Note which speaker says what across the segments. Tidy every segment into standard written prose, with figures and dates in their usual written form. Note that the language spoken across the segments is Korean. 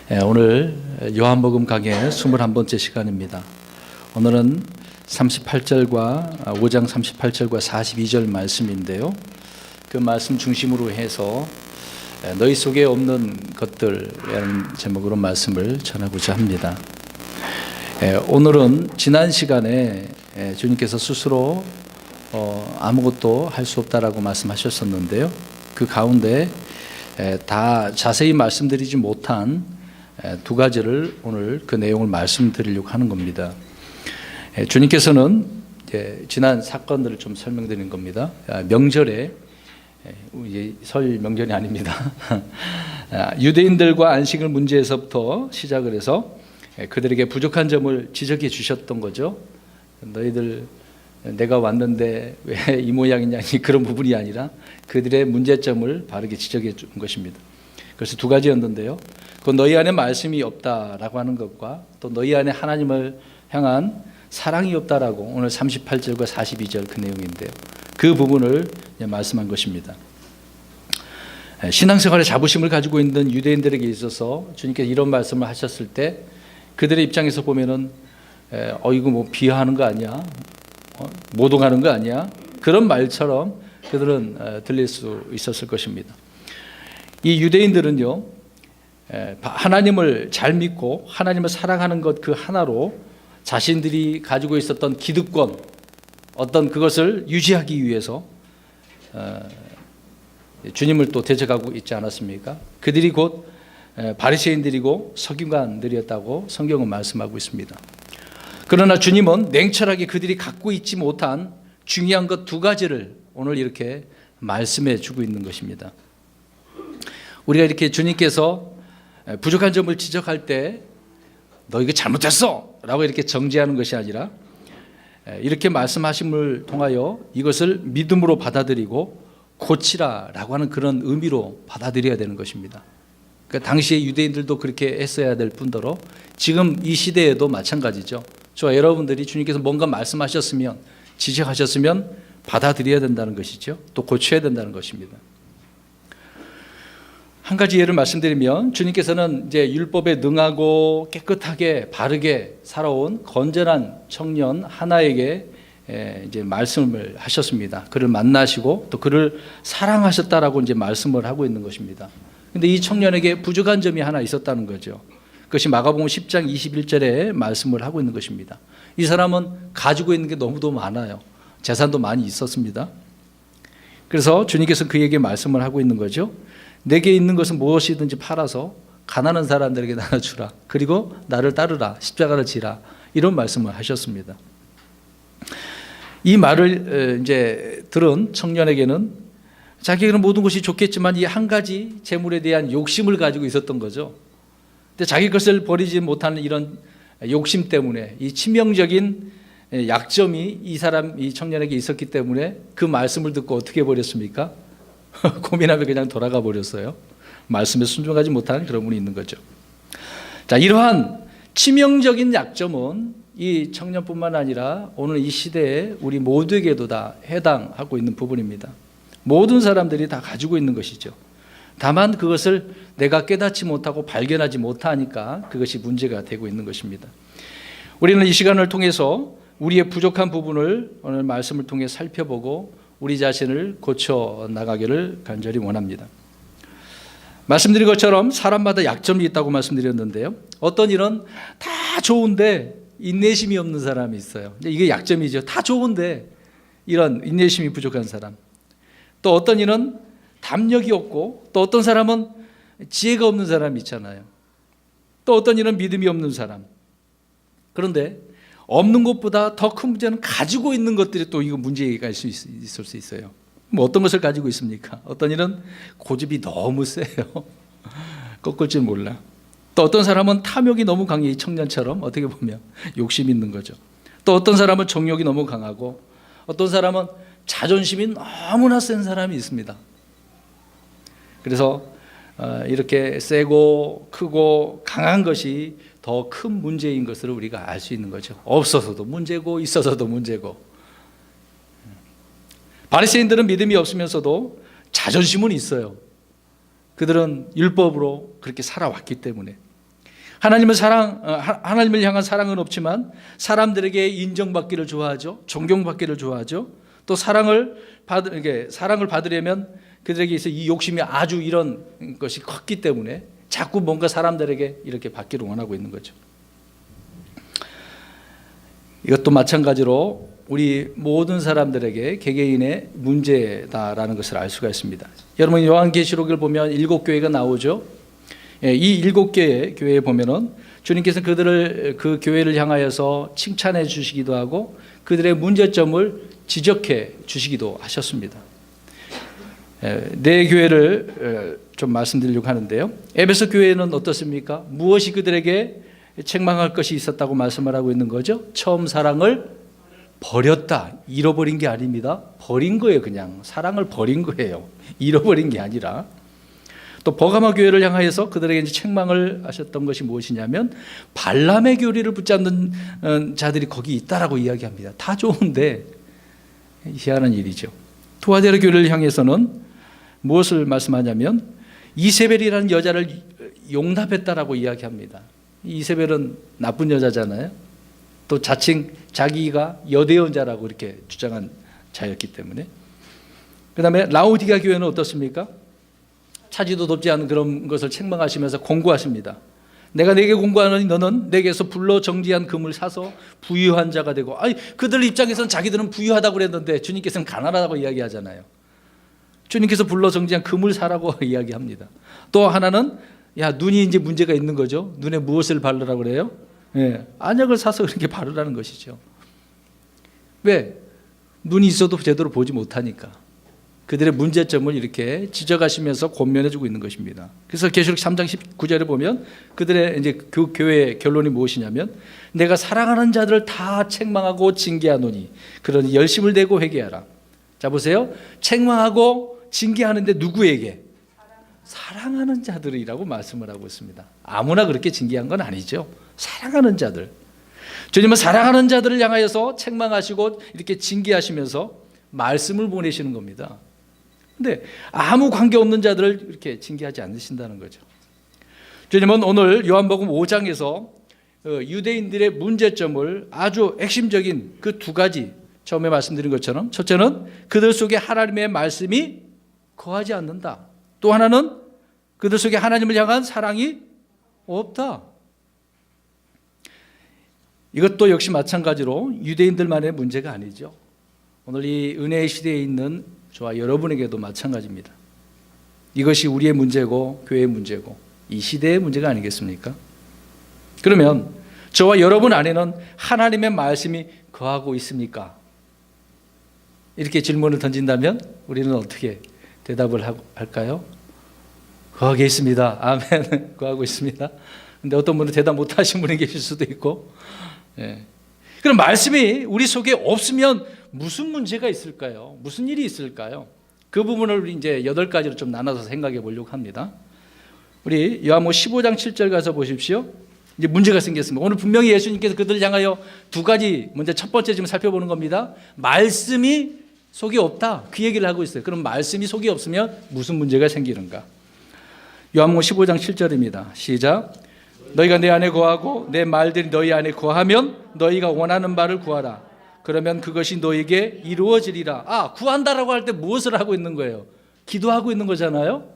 Speaker 1: 오늘 요한복음 강의 21번째 시간입니다. 오늘은 38절과 5장 38절과 42절 말씀인데요. 그 말씀 중심으로 해서 너희 속에 없는 것들이라는 제목으로 말씀을 전하고자 합니다. 오늘은 지난 시간에 주님께서 스스로 아무것도 할 수 없다라고 말씀하셨었는데요. 그 가운데 다 자세히 말씀드리지 못한 두 가지를 오늘 그 내용을 말씀드리려고 하는 겁니다. 주님께서는 지난 사건들을 좀 설명드리는 겁니다. 명절에, 설 명절이 아닙니다. 유대인들과 안식일 문제에서부터 시작을 해서 그들에게 부족한 점을 지적해 주셨던 거죠. 너희들 내가 왔는데 왜 이 모양이냐, 그런 부분이 아니라 그들의 문제점을 바르게 지적해 준 것입니다. 그래서 두 가지였는데요. 그 너희 안에 말씀이 없다라고 하는 것과 또 너희 안에 하나님을 향한 사랑이 없다라고 오늘 38절과 42절 그 내용인데요. 그 부분을 말씀한 것입니다. 신앙생활에 자부심을 가지고 있는 유대인들에게 있어서 주님께서 이런 말씀을 하셨을 때 그들의 입장에서 보면은 이거 뭐 비하하는 거 아니야? 모독하는 거 아니야? 그런 말처럼 그들은 들릴 수 있었을 것입니다. 이 유대인들은요, 하나님을 잘 믿고 하나님을 사랑하는 것 그 하나로 자신들이 가지고 있었던 기득권, 어떤 그것을 유지하기 위해서 주님을 또 대적하고 있지 않았습니까? 그들이 곧 바리새인들이고 서기관들이었다고 성경은 말씀하고 있습니다. 그러나 주님은 냉철하게 그들이 갖고 있지 못한 중요한 것 두 가지를 오늘 이렇게 말씀해 주고 있는 것입니다. 우리가 이렇게 주님께서 부족한 점을 지적할 때 너 이거 잘못했어 라고 이렇게 정죄하는 것이 아니라 이렇게 말씀하심을 통하여 이것을 믿음으로 받아들이고 고치라 라고 하는 그런 의미로 받아들여야 되는 것입니다. 그러니까 당시의 유대인들도 그렇게 했어야 될 뿐더러 지금 이 시대에도 마찬가지죠. 저와 여러분들이 주님께서 뭔가 말씀하셨으면, 지적하셨으면 받아들여야 된다는 것이죠. 또 고쳐야 된다는 것입니다. 한 가지 예를 말씀드리면 주님께서는 이제 율법에 능하고 깨끗하게 바르게 살아온 건전한 청년 하나에게 이제 말씀을 하셨습니다. 그를 만나시고 또 그를 사랑하셨다라고 이제 말씀을 하고 있는 것입니다. 근데 이 청년에게 부족한 점이 하나 있었다는 거죠. 그것이 마가복음 10장 21절에 말씀을 하고 있는 것입니다. 이 사람은 가지고 있는 게 너무도 많아요. 재산도 많이 있었습니다. 그래서 주님께서 그에게 말씀을 하고 있는 거죠. 내게 있는 것은 무엇이든지 팔아서 가난한 사람들에게 나눠주라. 그리고 나를 따르라. 십자가를 지라. 이런 말씀을 하셨습니다. 이 말을 이제 들은 청년에게는 자기는 모든 것이 좋겠지만 이 한 가지 재물에 대한 욕심을 가지고 있었던 거죠. 근데 자기 것을 버리지 못하는 이런 욕심 때문에 이 치명적인 약점이 이 청년에게 있었기 때문에 그 말씀을 듣고 어떻게 해버렸습니까? 고민하며 그냥 돌아가 버렸어요. 말씀에 순종하지 못하는 그런 분이 있는 거죠. 자, 이러한 치명적인 약점은 이 청년뿐만 아니라 오늘 이 시대에 우리 모두에게도 다 해당하고 있는 부분입니다. 모든 사람들이 다 가지고 있는 것이죠. 다만 그것을 내가 깨닫지 못하고 발견하지 못하니까 그것이 문제가 되고 있는 것입니다. 우리는 이 시간을 통해서 우리의 부족한 부분을 오늘 말씀을 통해 살펴보고 우리 자신을 고쳐 나가기를 간절히 원합니다. 말씀드린 것처럼 사람마다 약점이 있다고 말씀드렸는데요. 어떤 일은 다 좋은데 인내심이 없는 사람이 있어요. 이게 약점이죠. 다 좋은데 이런 인내심이 부족한 사람. 또 어떤 일은 담력이 없고 또 어떤 사람은 지혜가 없는 사람이 있잖아요. 또 어떤 일은 믿음이 없는 사람. 그런데 없는 것보다 더 큰 문제는 가지고 있는 것들이 또 이거 문제가 있을 수 있어요. 뭐 어떤 것을 가지고 있습니까? 어떤 일은 고집이 너무 세요. 꺾을 줄 몰라. 또 어떤 사람은 탐욕이 너무 강해. 이 청년처럼 어떻게 보면 욕심 있는 거죠. 또 어떤 사람은 정욕이 너무 강하고 어떤 사람은 자존심이 너무나 센 사람이 있습니다. 그래서 이렇게 세고 크고 강한 것이 더 큰 문제인 것을 우리가 알 수 있는 거죠. 없어서도 문제고 있어서도 문제고. 바리새인들은 믿음이 없으면서도 자존심은 있어요. 그들은 율법으로 그렇게 살아왔기 때문에. 하나님을 향한 사랑은 없지만 사람들에게 인정받기를 좋아하죠. 존경받기를 좋아하죠. 또 사랑을 받으려면 그들에게 있어 이 욕심이 아주 이런 것이 컸기 때문에 자꾸 뭔가 사람들에게 이렇게 받기를 원하고 있는 거죠. 이것도 마찬가지로 우리 모든 사람들에게 개개인의 문제다라는 것을 알 수가 있습니다. 여러분 요한계시록을 보면 7교회가 나오죠. 이 7개의 교회에 보면은 주님께서 그 교회를 향하여서 칭찬해 주시기도 하고 그들의 문제점을 지적해 주시기도 하셨습니다. 네 교회를 좀 말씀드리려고 하는데요. 에베소 교회는 어떻습니까? 무엇이 그들에게 책망할 것이 있었다고 말씀을 하고 있는 거죠? 처음 사랑을 버렸다. 잃어버린 게 아닙니다. 버린 거예요. 그냥 사랑을 버린 거예요. 잃어버린 게 아니라. 또 버가마 교회를 향하여서 그들에게 이제 책망을 하셨던 것이 무엇이냐면 발람의 교리를 붙잡는 자들이 거기 있다라고 이야기합니다. 다 좋은데 희한한 일이죠. 투아데라 교회를 향해서는 무엇을 말씀하냐면 이세벨이라는 여자를 용납했다라고 이야기합니다. 이세벨은 나쁜 여자잖아요. 또 자칭 자기가 여대언자라고 이렇게 주장한 자였기 때문에. 그 다음에 라오디가 교회는 어떻습니까? 차지도 돕지 않은 그런 것을 책망하시면서 공고하십니다. 내가 내게 공고하노니 너는 내게서 불러 정지한 금을 사서 부유한 자가 되고, 아니 그들 입장에서는 자기들은 부유하다고 그랬는데 주님께서는 가난하다고 이야기하잖아요. 주님께서 불러 정지한 금을 사라고 이야기합니다. 또 하나는 야 눈이 이제 문제가 있는 거죠. 눈에 무엇을 바르라고 그래요? 안약을 사서 그렇게 바르라는 것이죠. 왜? 눈이 있어도 제대로 보지 못하니까. 그들의 문제점을 이렇게 지적하시면서 권면해주고 있는 것입니다. 그래서 계시록 3장 19절에 보면 그들의 이제 그 교회의 결론이 무엇이냐면 내가 사랑하는 자들을 다 책망하고 징계하노니 그러니 열심을 내고 회개하라. 자 보세요. 책망하고 징계하는데 누구에게? 사랑하는 자들이라고 말씀을 하고 있습니다. 아무나 그렇게 징계한 건 아니죠. 사랑하는 자들. 주님은 사랑하는 자들을 향하여서 책망하시고 이렇게 징계하시면서 말씀을 보내시는 겁니다. 근데 아무 관계없는 자들을 이렇게 징계하지 않으신다는 거죠. 주님은 오늘 요한복음 5장에서 유대인들의 문제점을 아주 핵심적인 그 두 가지 처음에 말씀드린 것처럼 첫째는 그들 속에 하나님의 말씀이 거하지 않는다. 또 하나는 그들 속에 하나님을 향한 사랑이 없다. 이것도 역시 마찬가지로 유대인들만의 문제가 아니죠. 오늘 이 은혜의 시대에 있는 저와 여러분에게도 마찬가지입니다. 이것이 우리의 문제고 교회의 문제고 이 시대의 문제가 아니겠습니까? 그러면 저와 여러분 안에는 하나님의 말씀이 거하고 있습니까? 이렇게 질문을 던진다면 우리는 어떻게 대답을 할까요? 거하게 있습니다. 아멘. 거하고 있습니다. 근데 어떤 분은 대답 못하신 분이 계실 수도 있고. 그럼 말씀이 우리 속에 없으면 무슨 문제가 있을까요? 무슨 일이 있을까요? 그 부분을 우리 이제 8가지로 좀 나눠서 생각해 보려고 합니다. 우리 요한복음 15장 7절 가서 보십시오. 이제 문제가 생겼습니다. 오늘 분명히 예수님께서 그들을 향하여 두 가지, 먼저 첫 번째 지금 살펴보는 겁니다. 말씀이 속에 없다. 그 얘기를 하고 있어요. 그럼 말씀이 속에 없으면 무슨 문제가 생기는가? 요한복음 15장 7절입니다. 시작. 너희가 내 안에 거하고 내 말들이 너희 안에 거하면 너희가 원하는 바를 구하라. 그러면 그것이 너희에게 이루어지리라. 구한다라고 할 때 무엇을 하고 있는 거예요? 기도하고 있는 거잖아요.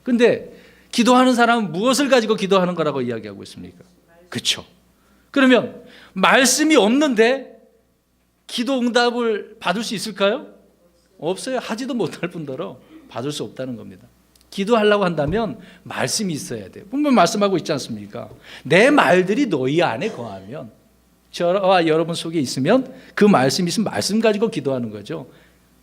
Speaker 1: 근데 기도하는 사람은 무엇을 가지고 기도하는 거라고 이야기하고 있습니까? 그렇죠. 그러면 말씀이 없는데 기도 응답을 받을 수 있을까요? 없어요. 하지도 못할 뿐더러 받을 수 없다는 겁니다. 기도하려고 한다면 말씀이 있어야 돼요. 분명 말씀하고 있지 않습니까? 내 말들이 너희 안에 거하면, 저와 여러분 속에 있으면 그 말씀이 있으면 말씀 가지고 기도하는 거죠.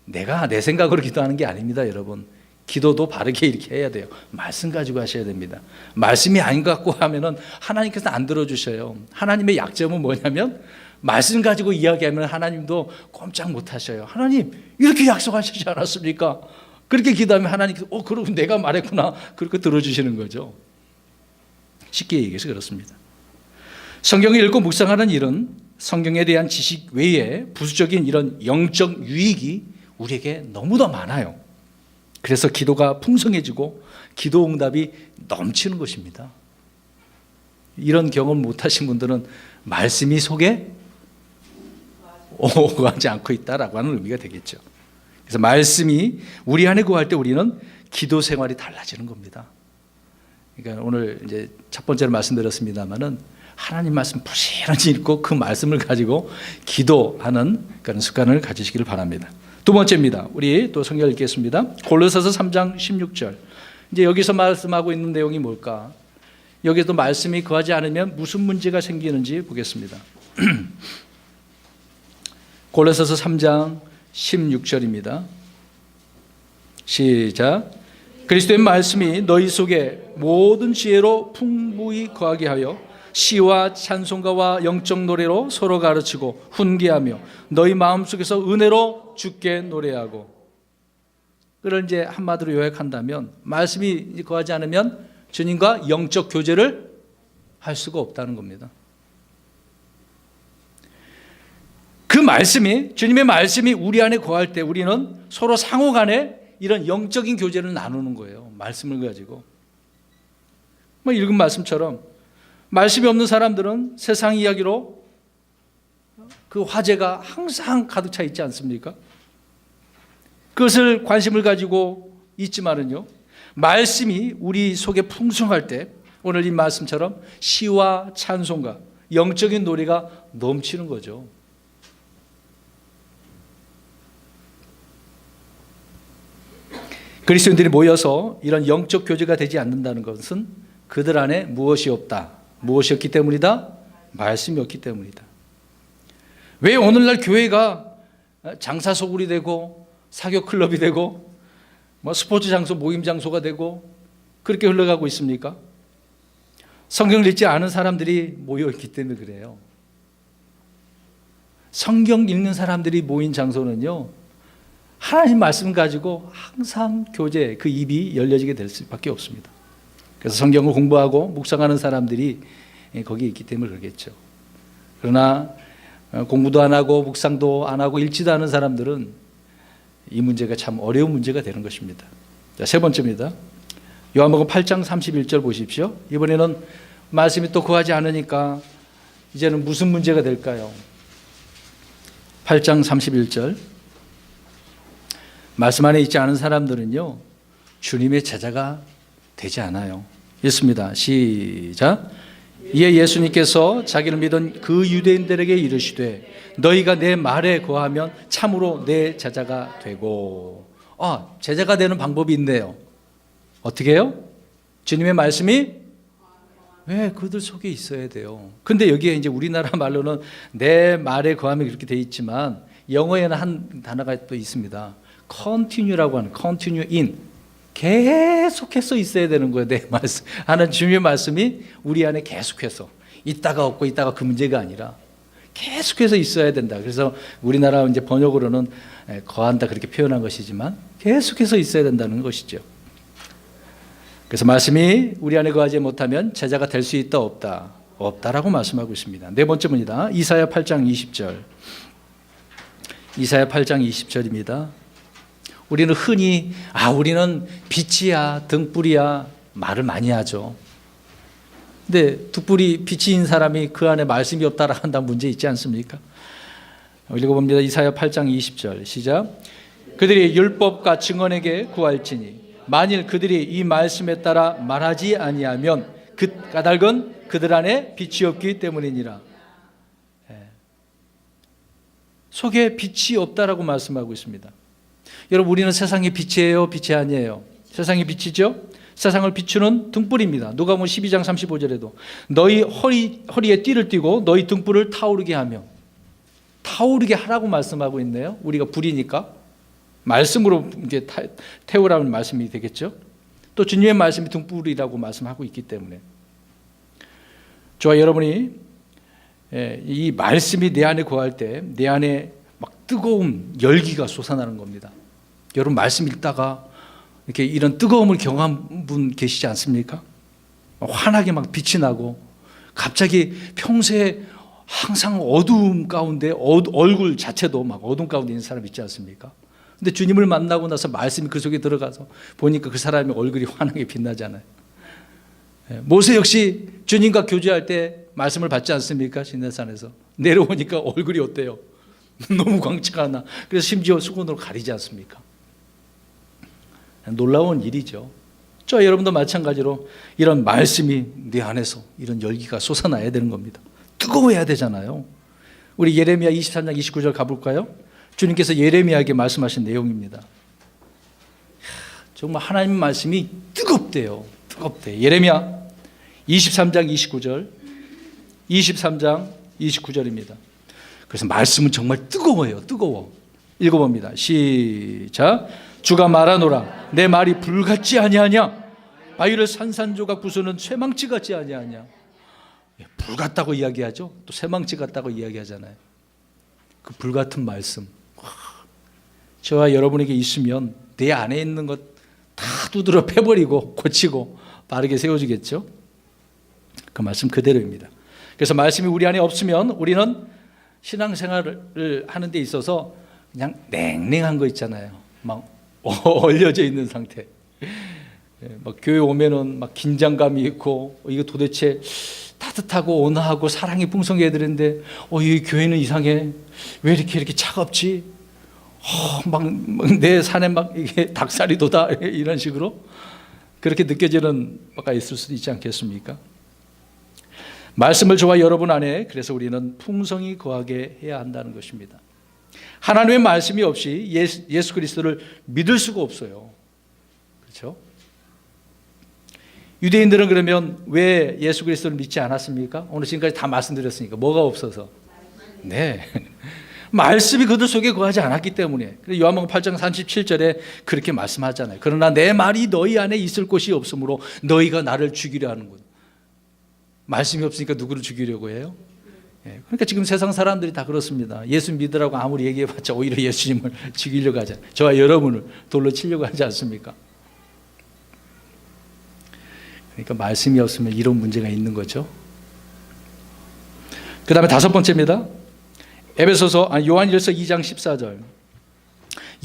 Speaker 1: 내가 내 생각으로 기도하는 게 아닙니다, 여러분. 기도도 바르게 이렇게 해야 돼요. 말씀 가지고 하셔야 됩니다. 말씀이 아닌 것 같고 하면은 하나님께서 안 들어주셔요. 하나님의 약점은 뭐냐면 말씀 가지고 이야기하면 하나님도 꼼짝 못 하셔요. 하나님 이렇게 약속하시지 않았습니까? 그렇게 기도하면 하나님께서 그러고 내가 말했구나. 그렇게 들어주시는 거죠. 쉽게 얘기해서 그렇습니다. 성경을 읽고 묵상하는 일은 성경에 대한 지식 외에 부수적인 이런 영적 유익이 우리에게 너무도 많아요. 그래서 기도가 풍성해지고 기도 응답이 넘치는 것입니다. 이런 경험 못하신 분들은 말씀이 속에 오가지 않고 있다라고 하는 의미가 되겠죠. 그래서 말씀이 우리 안에 거할 때 우리는 기도 생활이 달라지는 겁니다. 그러니까 오늘 이제 첫 번째로 말씀드렸습니다만은 하나님 말씀 부지런히 읽고 그 말씀을 가지고 기도하는 그런 습관을 가지시기를 바랍니다. 두 번째입니다. 우리 또 성경 읽겠습니다. 골로새서 3장 16절. 이제 여기서 말씀하고 있는 내용이 뭘까? 여기도 말씀이 거하지 않으면 무슨 문제가 생기는지 보겠습니다. 골로새서 3장 16절입니다. 시작. 그리스도의 말씀이 너희 속에 모든 지혜로 풍부히 거하게 하여 시와 찬송가와 영적 노래로 서로 가르치고 훈계하며 너희 마음속에서 은혜로 주께 노래하고. 그걸 이제 한마디로 요약한다면 말씀이 거하지 않으면 주님과 영적 교제를 할 수가 없다는 겁니다. 그 말씀이, 주님의 말씀이 우리 안에 거할 때 우리는 서로 상호 간에 이런 영적인 교제를 나누는 거예요. 말씀을 가지고. 읽은 말씀처럼 말씀이 없는 사람들은 세상 이야기로 그 화제가 항상 가득 차 있지 않습니까? 그것을 관심을 가지고 있지만은요, 말씀이 우리 속에 풍성할 때 오늘 이 말씀처럼 시와 찬송가, 영적인 노래가 넘치는 거죠. 그리스도인들이 모여서 이런 영적 교제가 되지 않는다는 것은 그들 안에 무엇이 없다. 무엇이 없기 때문이다? 말씀이 없기 때문이다. 왜 오늘날 교회가 장사소굴이 되고 사교 클럽이 되고 스포츠 장소, 모임 장소가 되고 그렇게 흘러가고 있습니까? 성경을 읽지 않은 사람들이 모여있기 때문에 그래요. 성경 읽는 사람들이 모인 장소는요, 하나님 말씀 가지고 항상 교제, 그 입이 열려지게 될 수밖에 없습니다. 그래서 성경을 공부하고 묵상하는 사람들이 거기 있기 때문에 그러겠죠. 그러나 공부도 안 하고 묵상도 안 하고 읽지도 않은 사람들은 이 문제가 참 어려운 문제가 되는 것입니다. 자, 세 번째입니다. 요한복음 8장 31절 보십시오. 이번에는 말씀이 또 거하지 않으니까 이제는 무슨 문제가 될까요? 8장 31절. 말씀 안에 있지 않은 사람들은요, 주님의 제자가 되지 않아요. 읽습니다. 시작. 이에 예수님께서 자기를 믿은 그 유대인들에게 이르시되 너희가 내 말에 거하면 참으로 내 제자가 되고. 제자가 되는 방법이 있네요. 어떻게 해요? 주님의 말씀이 왜 그들 속에 있어야 돼요. 근데 여기에 이제 우리나라 말로는 내 말에 거하면 그렇게 돼 있지만 영어에는 한 단어가 또 있습니다. continue라고 하는, continue in. 계속해서 있어야 되는 거예요. 내 말씀. 하는 주님의 말씀이 우리 안에 계속해서. 있다가 없고 있다가 그 문제가 아니라 계속해서 있어야 된다. 그래서 우리나라 이제 번역으로는 거한다 그렇게 표현한 것이지만 계속해서 있어야 된다는 것이죠. 그래서 말씀이 우리 안에 거하지 못하면 제자가 될 수 있다 없다? 없다라고 말씀하고 있습니다. 네 번째 문이다. 이사야 8장 20절. 이사야 8장 20절입니다. 우리는 흔히 우리는 빛이야 등불이야 말을 많이 하죠. 근데 등불이 빛인 사람이 그 안에 말씀이 없다라 한다는 문제 있지 않습니까? 읽어봅니다. 이사야 8장 20절 시작. 그들이 율법과 증언에게 구할지니 만일 그들이 이 말씀에 따라 말하지 아니하면 그 까닭은 그들 안에 빛이 없기 때문이니라. 속에 빛이 없다라고 말씀하고 있습니다. 여러분, 우리는 세상의 빛이에요? 빛이 아니에요? 세상의 빛이죠? 세상을 비추는 등불입니다. 누가복음 12장 35절에도 너희 허리에 띠를 띠고 너희 등불을 타오르게 하며, 타오르게 하라고 말씀하고 있네요. 우리가 불이니까 말씀으로 이제 태우라는 말씀이 되겠죠. 또 주님의 말씀이 등불이라고 말씀하고 있기 때문에 저와 여러분이 이 말씀이 내 안에 거할 때 내 안에 막 뜨거운 열기가 솟아나는 겁니다. 여러분, 말씀 읽다가 이렇게 이런 뜨거움을 경험한 분 계시지 않습니까? 환하게 막 빛이 나고 갑자기 평소에 항상 어두움 가운데 얼굴 자체도 막 어둠 가운데 있는 사람 있지 않습니까? 근데 주님을 만나고 나서 말씀이 그 속에 들어가서 보니까 그 사람의 얼굴이 환하게 빛나잖아요. 모세 역시 주님과 교제할 때 말씀을 받지 않습니까? 신내산에서 내려오니까 얼굴이 어때요? 너무 광채가 나. 그래서 심지어 수건으로 가리지 않습니까? 놀라운 일이죠. 저 여러분도 마찬가지로 이런 말씀이 내 안에서 이런 열기가 솟아나야 되는 겁니다. 뜨거워야 되잖아요. 우리 예레미야 23장 29절 가볼까요? 주님께서 예레미야에게 말씀하신 내용입니다. 정말 하나님 말씀이 뜨겁대요. 뜨겁대. 예레미야 23장 29절, 23장 29절입니다. 그래서 말씀은 정말 뜨거워요. 뜨거워. 읽어봅니다. 시작. 주가 말하노라. 내 말이 불같지 아니하냐? 바위를 산산조각 부수는 쇠망치 같지 아니하냐? 불 같다고 이야기하죠. 또 쇠망치 같다고 이야기하잖아요. 그 불같은 말씀. 저와 여러분에게 있으면 내 안에 있는 것 다 두드려 패버리고 고치고 바르게 세워주겠죠. 그 말씀 그대로입니다. 그래서 말씀이 우리 안에 없으면 우리는 신앙생활을 하는 데 있어서 그냥 냉랭한 거 있잖아요. 막 얼려져 있는 상태. 막 교회 오면은 막 긴장감이 있고 이거 도대체 따뜻하고 온화하고 사랑이 풍성해야 되는데 이 교회는 이상해. 왜 이렇게 차갑지? 막 내 산에 막 이게 닭살이 돋아 이런 식으로 그렇게 느껴지는 바가 있을 수도 있지 않겠습니까? 말씀을 저와 여러분 안에 그래서 우리는 풍성히 거하게 해야 한다는 것입니다. 하나님의 말씀이 없이 예수 그리스도를 믿을 수가 없어요. 그렇죠? 유대인들은 그러면 왜 예수 그리스도를 믿지 않았습니까? 오늘 지금까지 다 말씀드렸으니까 뭐가 없어서? 네. 말씀이 그들 속에 거하지 않았기 때문에. 요한복음 8장 37절에 그렇게 말씀하잖아요. 그러나 내 말이 너희 안에 있을 곳이 없으므로 너희가 나를 죽이려 하는군. 말씀이 없으니까 누구를 죽이려고 해요? 그러니까 지금 세상 사람들이 다 그렇습니다. 예수 믿으라고 아무리 얘기해봤자 오히려 예수님을 죽이려고 하잖아요. 저와 여러분을 돌로 치려고 하지 않습니까? 그러니까 말씀이 없으면 이런 문제가 있는 거죠. 그 다음에 다섯 번째입니다. 요한일서 2장 14절.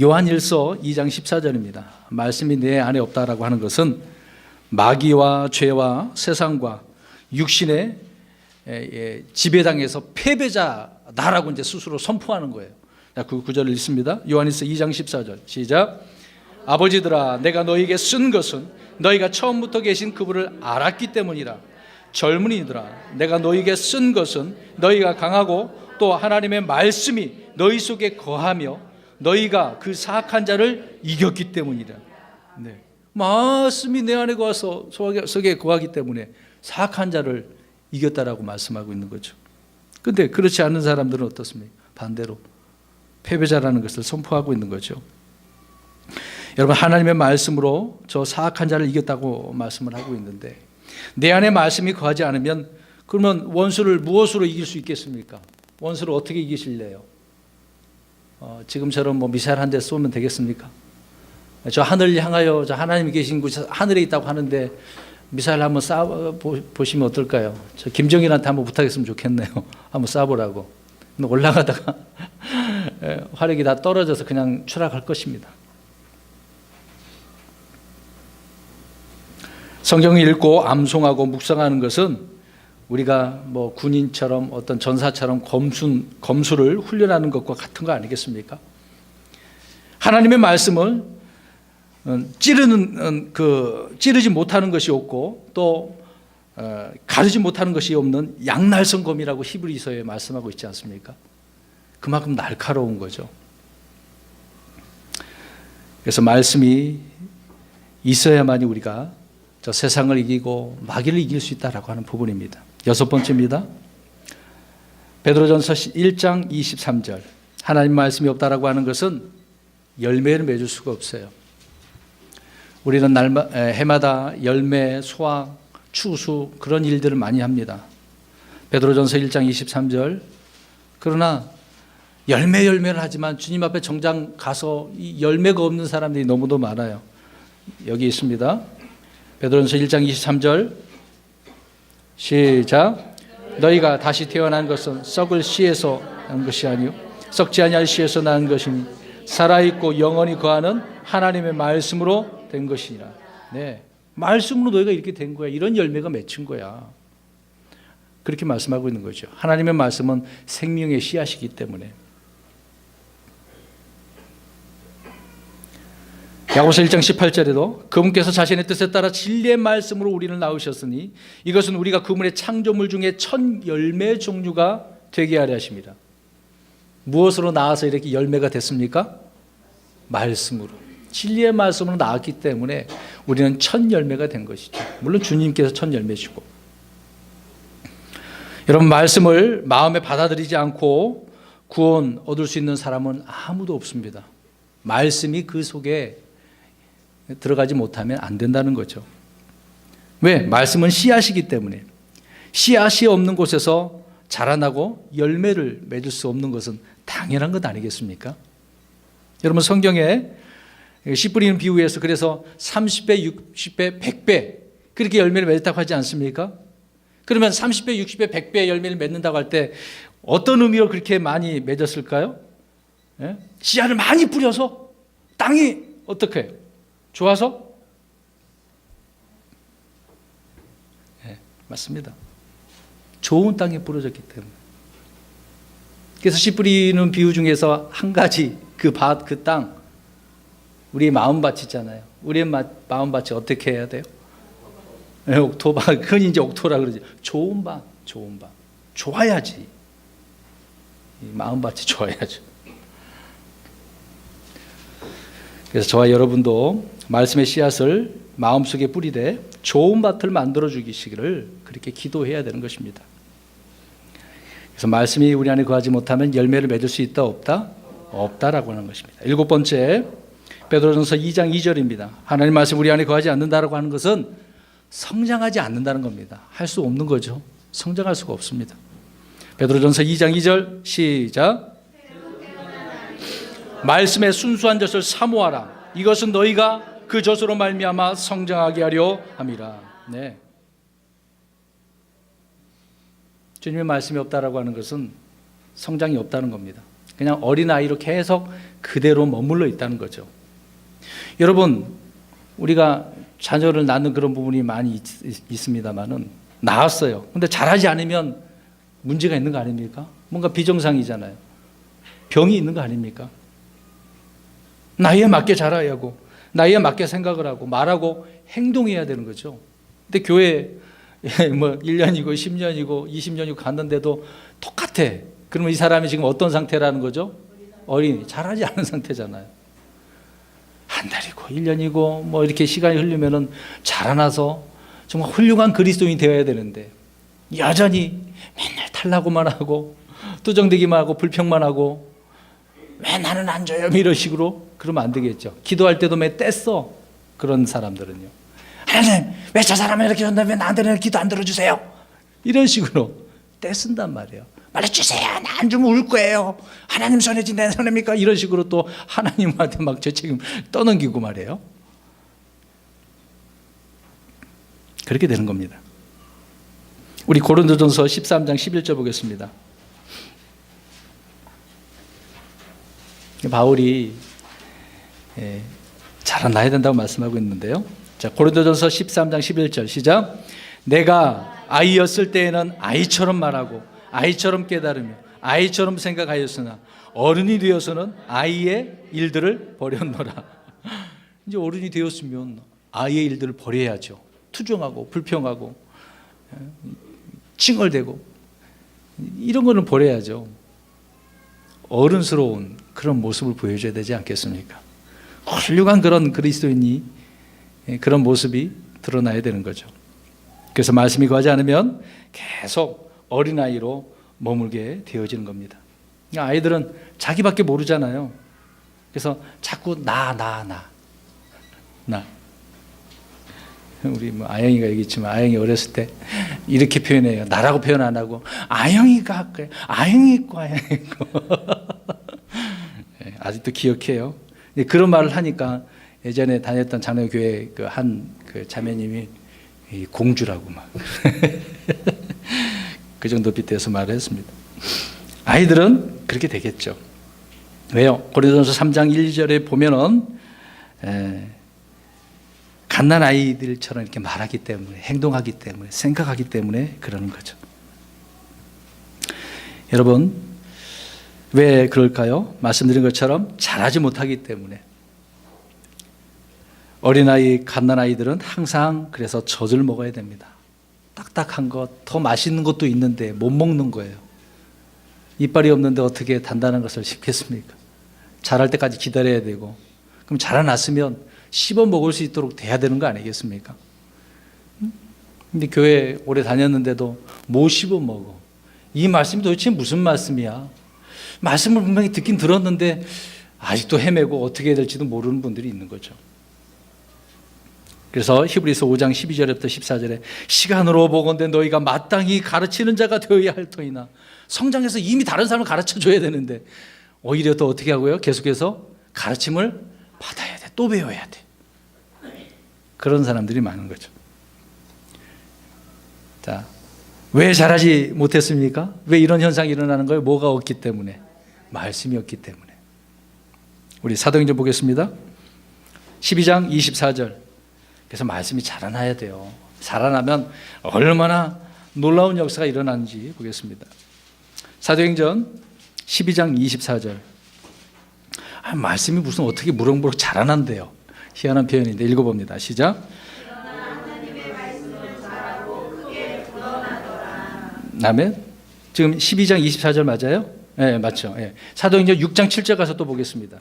Speaker 1: 요한일서 2장 14절입니다. 말씀이 내 안에 없다라고 하는 것은 마귀와 죄와 세상과 육신의 지배당해서 패배자다라고 이제 스스로 선포하는 거예요. 그 구절을 읽습니다. 요한일서 2장 14절 시작. 아버지들아 내가 너희에게 쓴 것은 너희가 처음부터 계신 그분을 알았기 때문이라. 젊은이들아 내가 너희에게 쓴 것은 너희가 강하고 또 하나님의 말씀이 너희 속에 거하며 너희가 그 사악한 자를 이겼기 때문이라. 네. 말씀이 내 안에 거해서 속에 거하기 때문에 사악한 자를 이겼다라고 말씀하고 있는 거죠. 그런데 그렇지 않은 사람들은 어떻습니까? 반대로 패배자라는 것을 선포하고 있는 거죠. 여러분 하나님의 말씀으로 저 사악한 자를 이겼다고 말씀을 하고 있는데 내 안에 말씀이 거하지 않으면 그러면 원수를 무엇으로 이길 수 있겠습니까? 원수를 어떻게 이기실래요? 지금처럼 미사일 한 대 쏘면 되겠습니까? 저 하늘 향하여 저 하나님이 계신 곳 하늘에 있다고 하는데 미사일 한번 쏴보시면 어떨까요? 저 김정일한테 한번 부탁했으면 좋겠네요. 한번 쏴보라고. 올라가다가 화력이 다 떨어져서 그냥 추락할 것입니다. 성경을 읽고 암송하고 묵상하는 것은 우리가 군인처럼 어떤 전사처럼 검수를 훈련하는 것과 같은 거 아니겠습니까? 하나님의 말씀을 찌르지 못하는 것이 없고 또 가르지 못하는 것이 없는 양날성검이라고 히브리서에 말씀하고 있지 않습니까? 그만큼 날카로운 거죠. 그래서 말씀이 있어야만이 우리가 저 세상을 이기고 마귀를 이길 수 있다라고 하는 부분입니다. 여섯 번째입니다. 베드로전서 1장 23절. 하나님 말씀이 없다라고 하는 것은 열매를 맺을 수가 없어요. 우리는 해마다 열매, 수확, 추수 그런 일들을 많이 합니다. 베드로전서 1장 23절. 그러나 열매를 하지만 주님 앞에 정작 가서 이 열매가 없는 사람들이 너무도 많아요. 여기 있습니다. 베드로전서 1장 23절 시작. 너희가 다시 태어난 것은 썩을 씨에서 난 것이 아니요 썩지 아니할 씨에서 난 것이니 살아있고 영원히 거하는 하나님의 말씀으로 된 것이니라. 네, 말씀으로 너희가 이렇게 된 거야. 이런 열매가 맺힌 거야. 그렇게 말씀하고 있는 거죠. 하나님의 말씀은 생명의 씨앗이기 때문에. 야고보서 1장 18절에도 그분께서 자신의 뜻에 따라 진리의 말씀으로 우리를 낳으셨으니 이것은 우리가 그분의 창조물 중에 첫 열매 종류가 되게 하려 하십니다. 무엇으로 낳아서 이렇게 열매가 됐습니까? 말씀으로. 진리의 말씀으로 낳았기 때문에 우리는 첫 열매가 된 것이죠. 물론 주님께서 첫 열매시고. 여러분, 말씀을 마음에 받아들이지 않고 구원 얻을 수 있는 사람은 아무도 없습니다. 말씀이 그 속에 들어가지 못하면 안 된다는 거죠. 왜? 말씀은 씨앗이기 때문에. 씨앗이 없는 곳에서 자라나고 열매를 맺을 수 없는 것은 당연한 것 아니겠습니까? 여러분, 성경에 씨 뿌리는 비유에서 그래서 30배, 60배, 100배 그렇게 열매를 맺었다고 하지 않습니까? 그러면 30배, 60배, 100배의 열매를 맺는다고 할 때 어떤 의미로 그렇게 많이 맺었을까요? 예? 씨앗을 많이 뿌려서 땅이 어떻게 해요? 좋아서? 네, 맞습니다. 좋은 땅에 뿌려졌기 때문에. 그래서 씨 뿌리는 비유 중에서 한 가지 그 땅, 우리의 마음밭이잖아요. 우리의 마음밭이 어떻게 해야 돼요? 네, 옥토밭, 흔히 이제 옥토라 그러지. 좋은 밭. 좋아야지. 이 마음밭이 좋아야죠. 그래서 저와 여러분도 말씀의 씨앗을 마음속에 뿌리되 좋은 밭을 만들어 주시기를 그렇게 기도해야 되는 것입니다. 그래서 말씀이 우리 안에 거하지 못하면 열매를 맺을 수 있다 없다? 없다라고 하는 것입니다. 7번째, 베드로전서 2장 2절입니다. 하나님 말씀 우리 안에 거하지 않는다라고 하는 것은 성장하지 않는다는 겁니다. 할 수 없는 거죠. 성장할 수가 없습니다. 베드로전서 2장 2절 시작. 말씀의 순수한 젖을 사모하라. 이것은 너희가 그 젖으로 말미암아 성장하게 하려 함이라. 네. 주님의 말씀이 없다라고 하는 것은 성장이 없다는 겁니다. 그냥 어린아이로 계속 그대로 머물러 있다는 거죠. 여러분, 우리가 자녀를 낳는 그런 부분이 많이 있습니다만은 낳았어요. 근데 잘하지 않으면 문제가 있는 거 아닙니까? 뭔가 비정상이잖아요. 병이 있는 거 아닙니까? 나이에 맞게 자라야 하고 나이에 맞게 생각을 하고 말하고 행동해야 되는 거죠. 근데 교회 뭐 1년이고 10년이고 20년이고 갔는데도 똑같아. 그러면 이 사람이 지금 어떤 상태라는 거죠? 어린이. 잘하지 않은 상태잖아요. 한 달이고 1년이고 뭐 이렇게 시간이 흐르면은 자라나서 정말 훌륭한 그리스도인이 되어야 되는데 여전히 맨날 탈라고만 하고 뚜정대기만 하고 불평만 하고 왜 나는 안 줘요? 이런 식으로 그러면 안 되겠죠. 기도할 때도 왜 뗐어? 그런 사람들은요. 하나님, 왜 저 사람은 이렇게 줬는데 왜 나한테는 기도 안 들어주세요? 이런 식으로 떼쓴단 말이에요. 말해주세요. 나 안 주면 울 거예요. 하나님 손해지 내 손해입니까? 이런 식으로 또 하나님한테 막 죄책임 떠넘기고 말이에요. 그렇게 되는 겁니다. 우리 고린도전서 13장 11절 보겠습니다. 바울이 자라나야 된다고 말씀하고 있는데요. 자, 고린도전서 13장 11절 시작. 내가 아이였을 때에는 아이처럼 말하고 아이처럼 깨달으며 아이처럼 생각하였으나 어른이 되어서는 아이의 일들을 버렸노라. 이제 어른이 되었으면 아이의 일들을 버려야죠. 투정하고 불평하고 칭얼대고 이런 거는 버려야죠. 어른스러운 그런 모습을 보여줘야 되지 않겠습니까? 훌륭한 그런 그리스도인이 그런 모습이 드러나야 되는 거죠. 그래서 말씀이 거하지 않으면 계속 어린아이로 머물게 되어지는 겁니다. 아이들은 자기밖에 모르잖아요. 그래서 자꾸 나. 우리 뭐 아영이가 얘기했지만 아영이 어렸을 때 이렇게 표현해요. 나라고 표현 안 하고 아영이가 할 거예요. 아영이 있고 아영이 있고. 아직도 기억해요. 그런 말을 하니까 예전에 다녔던 장로교회 그 자매님이 공주라고 막 그 정도 빗대서 말을 했습니다. 아이들은 그렇게 되겠죠. 왜요? 고린도전서 3장 1절에 보면은 갓난 아이들처럼 이렇게 말하기 때문에 행동하기 때문에 생각하기 때문에 그러는 거죠. 여러분, 왜 그럴까요? 말씀드린 것처럼 잘하지 못하기 때문에. 어린아이, 갓난아이들은 항상 그래서 젖을 먹어야 됩니다. 딱딱한 것, 더 맛있는 것도 있는데 못 먹는 거예요. 이빨이 없는데 어떻게 단단한 것을 씹겠습니까? 자랄 때까지 기다려야 되고, 그럼 자라났으면 씹어 먹을 수 있도록 돼야 되는 거 아니겠습니까? 근데 교회 오래 다녔는데도 못 씹어 먹어. 이 말씀이 도대체 무슨 말씀이야? 말씀을 분명히 듣긴 들었는데 아직도 헤매고 어떻게 해야 될지도 모르는 분들이 있는 거죠. 그래서 히브리서 5장 12절부터 14절에 시간으로 보건대 너희가 마땅히 가르치는 자가 되어야 할 터이나, 성장해서 이미 다른 사람을 가르쳐 줘야 되는데 오히려 또 어떻게 하고요? 계속해서 가르침을 받아야 돼. 또 배워야 돼. 그런 사람들이 많은 거죠. 자, 왜 잘하지 못했습니까? 왜 이런 현상이 일어나는 거예요? 뭐가 없기 때문에? 말씀이 없기 때문에. 우리 사도행전 보겠습니다. 12장 24절. 그래서 말씀이 자라나야 돼요. 자라나면 얼마나 놀라운 역사가 일어나는지 보겠습니다. 사도행전 12장 24절. 말씀이 무슨 어떻게 무럭무럭 자라난대요. 희한한 표현인데 읽어봅니다. 시작. 아멘. 지금 12장 24절 맞아요? 네, 맞죠. 네. 사도행전 6장 7절 가서 또 보겠습니다.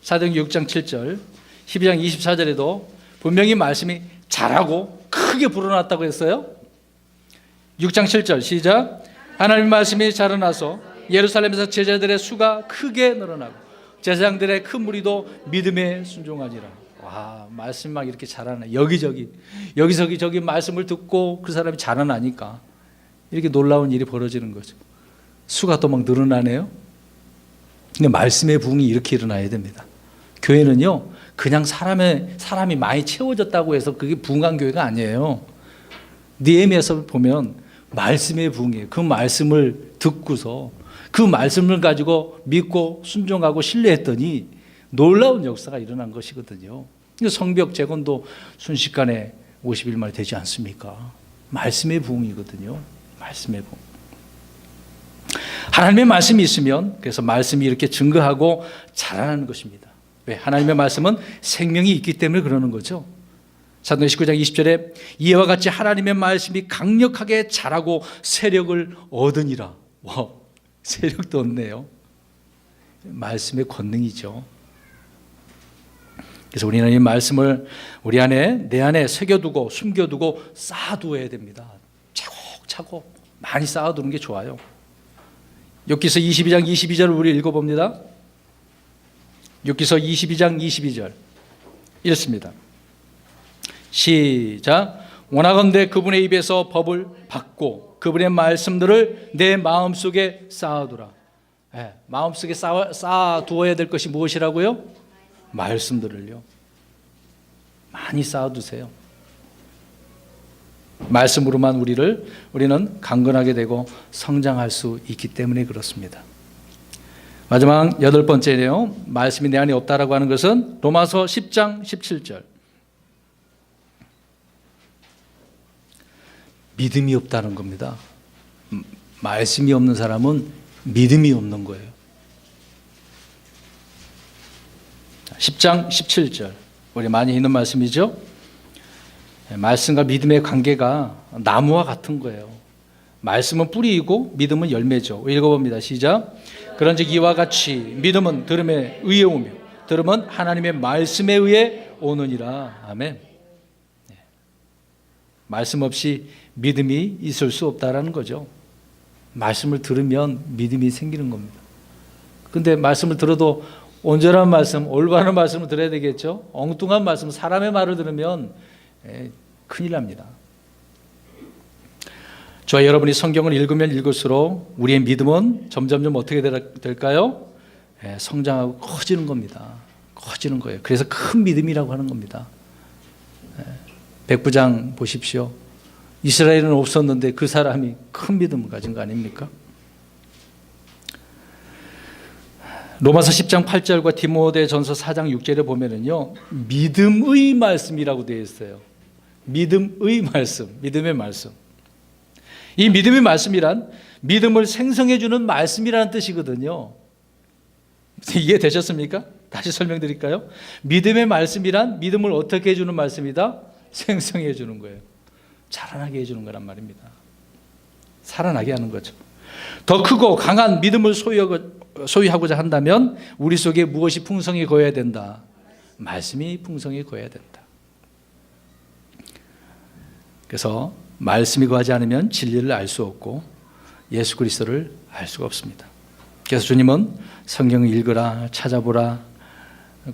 Speaker 1: 사도행전 6장 7절, 12장 24절에도 분명히 말씀이 자라고 크게 불어났다고 했어요. 6장 7절 시작. 하나님의 말씀이 자라나서 예루살렘에서 제자들의 수가 크게 늘어나고 제사장들의 큰 무리도 믿음에 순종하니라. 와, 말씀이 막 이렇게 자라나. 여기저기 저기 말씀을 듣고 그 사람이 자라나니까 이렇게 놀라운 일이 벌어지는 거죠. 수가 또 막 늘어나네요. 근데 말씀의 부흥이 이렇게 일어나야 됩니다. 교회는요, 그냥 사람이 많이 채워졌다고 해서 그게 부흥한 교회가 아니에요. 느헤미야서 보면 말씀의 부흥이에요. 그 말씀을 듣고서 그 말씀을 가지고 믿고 순종하고 신뢰했더니 놀라운 역사가 일어난 것이거든요. 성벽 재건도 순식간에 50일 만에 되지 않습니까? 말씀의 부흥이거든요. 말씀의 부흥. 하나님의 말씀이 있으면 그래서 말씀이 이렇게 증거하고 자라나는 것입니다. 왜? 하나님의 말씀은 생명이 있기 때문에 그러는 거죠. 사도행전 19장 20절에 이와 같이 하나님의 말씀이 강력하게 자라고 세력을 얻으니라. 와, 세력도 얻네요. 말씀의 권능이죠. 그래서 우리는 이 말씀을 우리 안에, 내 안에 새겨두고 숨겨두고 쌓아두어야 됩니다. 차곡차곡 많이 쌓아두는 게 좋아요. 욥기서 22장 22절을 우리 읽어봅니다. 욥기서 22장 22절 읽습니다. 시작. 원하건대 그분의 입에서 법을 받고 그분의 말씀들을 내 마음속에 쌓아두라. 네, 마음속에 쌓아두어야 될 것이 무엇이라고요? 말씀들을요. 많이 쌓아두세요. 말씀으로만 우리는 강건하게 되고 성장할 수 있기 때문에 그렇습니다. 마지막 8번째네요. 말씀이 내 안에 없다라고 하는 것은 로마서 10장 17절. 믿음이 없다는 겁니다. 말씀이 없는 사람은 믿음이 없는 거예요. 10장 17절. 우리 많이 읽는 말씀이죠. 말씀과 믿음의 관계가 나무와 같은 거예요. 말씀은 뿌리이고 믿음은 열매죠. 읽어봅니다. 시작. 그런즉 이와 같이 믿음은 들음에 의해 오며 들음은 하나님의 말씀에 의해 오느니라. 아멘. 말씀 없이 믿음이 있을 수 없다라는 거죠. 말씀을 들으면 믿음이 생기는 겁니다. 근데 말씀을 들어도 온전한 말씀, 올바른 말씀을 들어야 되겠죠. 엉뚱한 말씀, 사람의 말을 들으면 큰일 납니다. 저와 여러분이 성경을 읽으면 읽을수록 우리의 믿음은 점점점 어떻게 될까요? 성장하고 커지는 겁니다. 커지는 거예요. 그래서 큰 믿음이라고 하는 겁니다. 백부장 보십시오. 이스라엘은 없었는데 그 사람이 큰 믿음을 가진 거 아닙니까? 로마서 10장 8절과 디모데전서 4장 6절에 보면은요, 믿음의 말씀이라고 되어 있어요. 믿음의 말씀, 믿음의 말씀. 이 믿음의 말씀이란 믿음을 생성해 주는 말씀이라는 뜻이거든요. 이해되셨습니까? 다시 설명드릴까요? 믿음의 말씀이란 믿음을 어떻게 해주는 말씀이다? 생성해 주는 거예요. 자라나게 해주는 거란 말입니다. 살아나게 하는 거죠. 더 크고 강한 믿음을 소유하고자 한다면 우리 속에 무엇이 풍성히 거해야 된다? 말씀이 풍성히 거해야 된다. 그래서 말씀이 거하지 않으면 진리를 알 수 없고 예수 그리스도를 알 수가 없습니다. 그래서 주님은 성경을 읽으라, 찾아보라,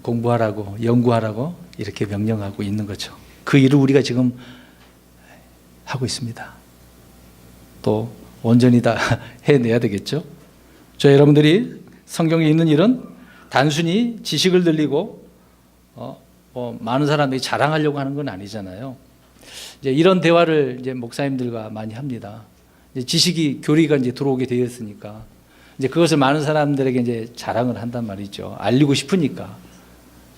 Speaker 1: 공부하라고, 연구하라고 이렇게 명령하고 있는 거죠. 그 일을 우리가 지금 하고 있습니다. 또 온전히 다 해내야 되겠죠. 저 여러분들이 성경에 있는 일은 단순히 지식을 들리고 많은 사람들이 자랑하려고 하는 건 아니잖아요. 이제 이런 대화를 이제 목사님들과 많이 합니다. 이제 지식이 교리가 이제 들어오게 되었으니까 이제 그것을 많은 사람들에게 이제 자랑을 한단 말이죠. 알리고 싶으니까.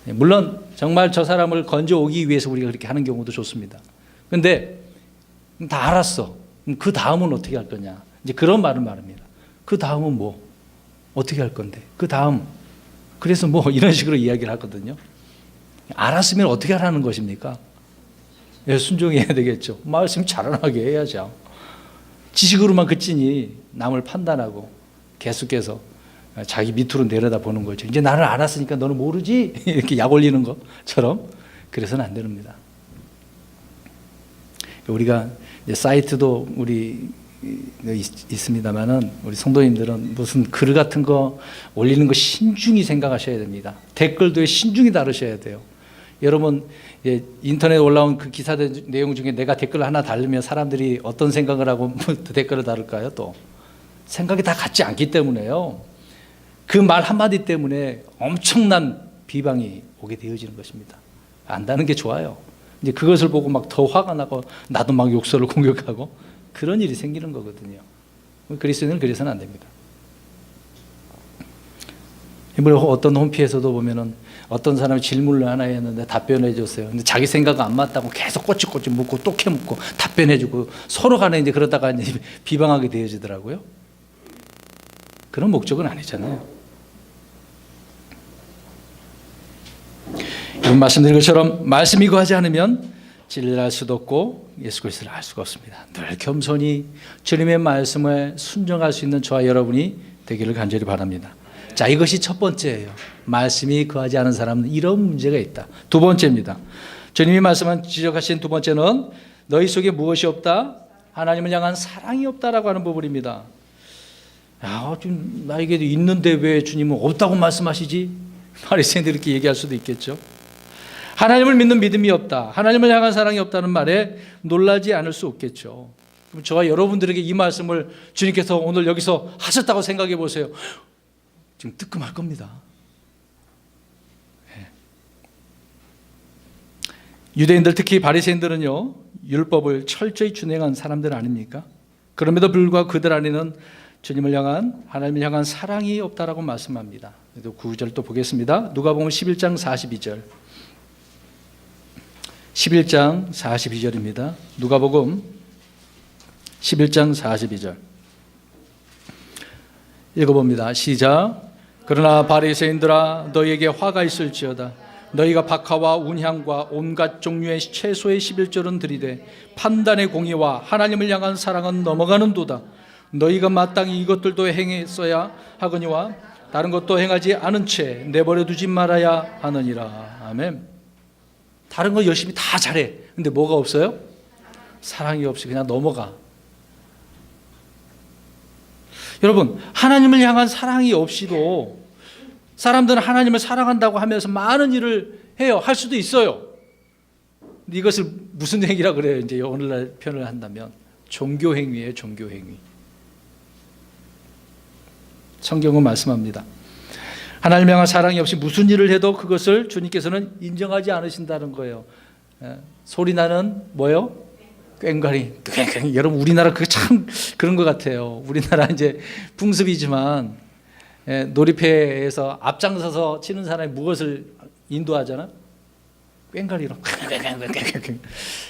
Speaker 1: 물론 정말 저 사람을 건져 오기 위해서 우리가 그렇게 하는 경우도 좋습니다. 그런데 다 알았어. 그 다음은 어떻게 할 거냐? 이제 그런 말을 말합니다. 그 다음은 뭐? 어떻게 할 건데? 그 다음. 그래서 뭐 이런 식으로 이야기를 하거든요. 알았으면 어떻게 하라는 것입니까? 예, 순종해야 되겠죠. 말씀 자라나게 해야죠. 지식으로만 그치니 남을 판단하고 계속해서 자기 밑으로 내려다 보는 거죠. 이제 나를 알았으니까 너는 모르지? 이렇게 약 올리는 것처럼 그래서는 안 됩니다. 우리가 이제 사이트도 우리 있습니다만은 우리 성도님들은 무슨 글 같은 거 올리는 거 신중히 생각하셔야 됩니다. 댓글도 신중히 다루셔야 돼요. 여러분 인터넷에 올라온 그 기사들 내용 중에 내가 댓글 하나 달으면 사람들이 어떤 생각을 하고 댓글을 달을까요? 또 생각이 다 같지 않기 때문에요. 그 말 한마디 때문에 엄청난 비방이 오게 되어지는 것입니다. 안다는 게 좋아요. 이제 그것을 보고 막 더 화가 나고 나도 막 욕설을 공격하고 그런 일이 생기는 거거든요. 그리스도인은 그래서는 안 됩니다. 이번에 어떤 홈피에서도 보면은 어떤 사람이 질문을 하나 했는데 답변해 줬어요. 근데 자기 생각은 안 맞다고 계속 꼬치꼬치 묻고 또 캐묻고 답변해 주고 서로 간에 이제 그러다가 이제 비방하게 되어지더라고요. 그런 목적은 아니잖아요. 이런 말씀드린 것처럼 말씀이 거하지 않으면 진리를 알 수도 없고 예수 그리스도를 알 수가 없습니다. 늘 겸손히 주님의 말씀에 순종할 수 있는 저와 여러분이 되기를 간절히 바랍니다. 자, 이것이 첫 번째예요. 말씀이 거하지 않은 사람은 이런 문제가 있다. 두 번째입니다. 주님이 말씀한 지적하신 두 번째는 너희 속에 무엇이 없다? 하나님을 향한 사랑이 없다라고 하는 부분입니다. 야, 좀 나에게도 있는데 왜 주님은 없다고 말씀하시지? 바리새인들이 이렇게 얘기할 수도 있겠죠. 하나님을 믿는 믿음이 없다, 하나님을 향한 사랑이 없다는 말에 놀라지 않을 수 없겠죠. 그럼 저와 여러분들에게 이 말씀을 주님께서 오늘 여기서 하셨다고 생각해 보세요. 지금 뜨끔할 겁니다. 유대인들 특히 바리새인들은요 율법을 철저히 준행한 사람들 아닙니까? 그럼에도 불구하고 그들 안에는 주님을 향한 하나님을 향한 사랑이 없다라고 말씀합니다. 9절 또 보겠습니다. 누가복음 11장 42절. 11장 42절입니다. 누가복음 11장 42절. 읽어봅니다. 시작. 그러나 바리새인들아 너희에게 화가 있을지어다. 너희가 박하와 운향과 온갖 종류의 채소의 11조는 들이되 판단의 공의와 하나님을 향한 사랑은 넘어가는 도다. 너희가 마땅히 이것들도 행했어야 하거니와 다른 것도 행하지 않은 채 내버려 두지 말아야 하느니라. 아멘. 다른 거 열심히 다 잘해. 근데 뭐가 없어요? 사랑이 없이 그냥 넘어가. 여러분, 하나님을 향한 사랑이 없이도 사람들은 하나님을 사랑한다고 하면서 많은 일을 해요. 할 수도 있어요. 근데 이것을 무슨 행위라 그래요? 이제 오늘날 표현을 한다면 종교 행위예요. 종교 행위. 성경은 말씀합니다. 하나님 향한 사랑이 없이 무슨 일을 해도 그것을 주님께서는 인정하지 않으신다는 거예요. 소리 나는 뭐요? 꽹과리. 여러분 우리나라 그 참 그런 것 같아요. 우리나라 이제 풍습이지만 놀이터에서 앞장서서 치는 사람이 무엇을 인도하잖아? 꽹과리로.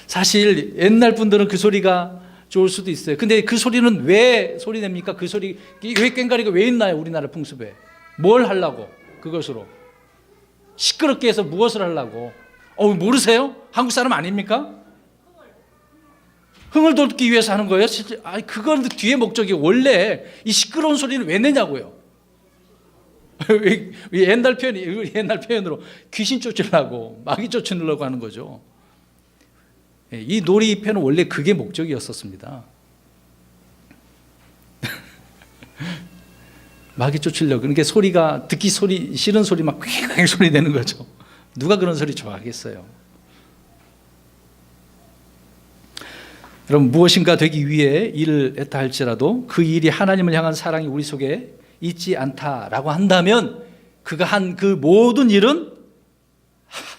Speaker 1: 사실 옛날 분들은 그 소리가 좋을 수도 있어요. 근데 그 소리는 왜 소리 냅니까? 그 소리, 왜 꽹과리가 왜 있나요? 우리나라 풍습에. 뭘 하려고? 그것으로. 시끄럽게 해서 무엇을 하려고? 모르세요? 한국 사람 아닙니까? 흥을 돋기 위해서 하는 거예요? 그건 뒤에 목적이 원래 이 시끄러운 소리는 왜 내냐고요? 옛날 표현으로 귀신 쫓으려고, 마귀 쫓으려고 하는 거죠. 이 놀이편은 원래 그게 목적이었었습니다. 마귀 쫓으려고. 그러니까 소리가 듣기 싫은 소리 막 퀴퀴 소리 내는 거죠. 누가 그런 소리 좋아하겠어요? 여러분, 무엇인가 되기 위해 일을 했다 할지라도 그 일이 하나님을 향한 사랑이 우리 속에 있지 않다라고 한다면 그가 한 그 모든 일은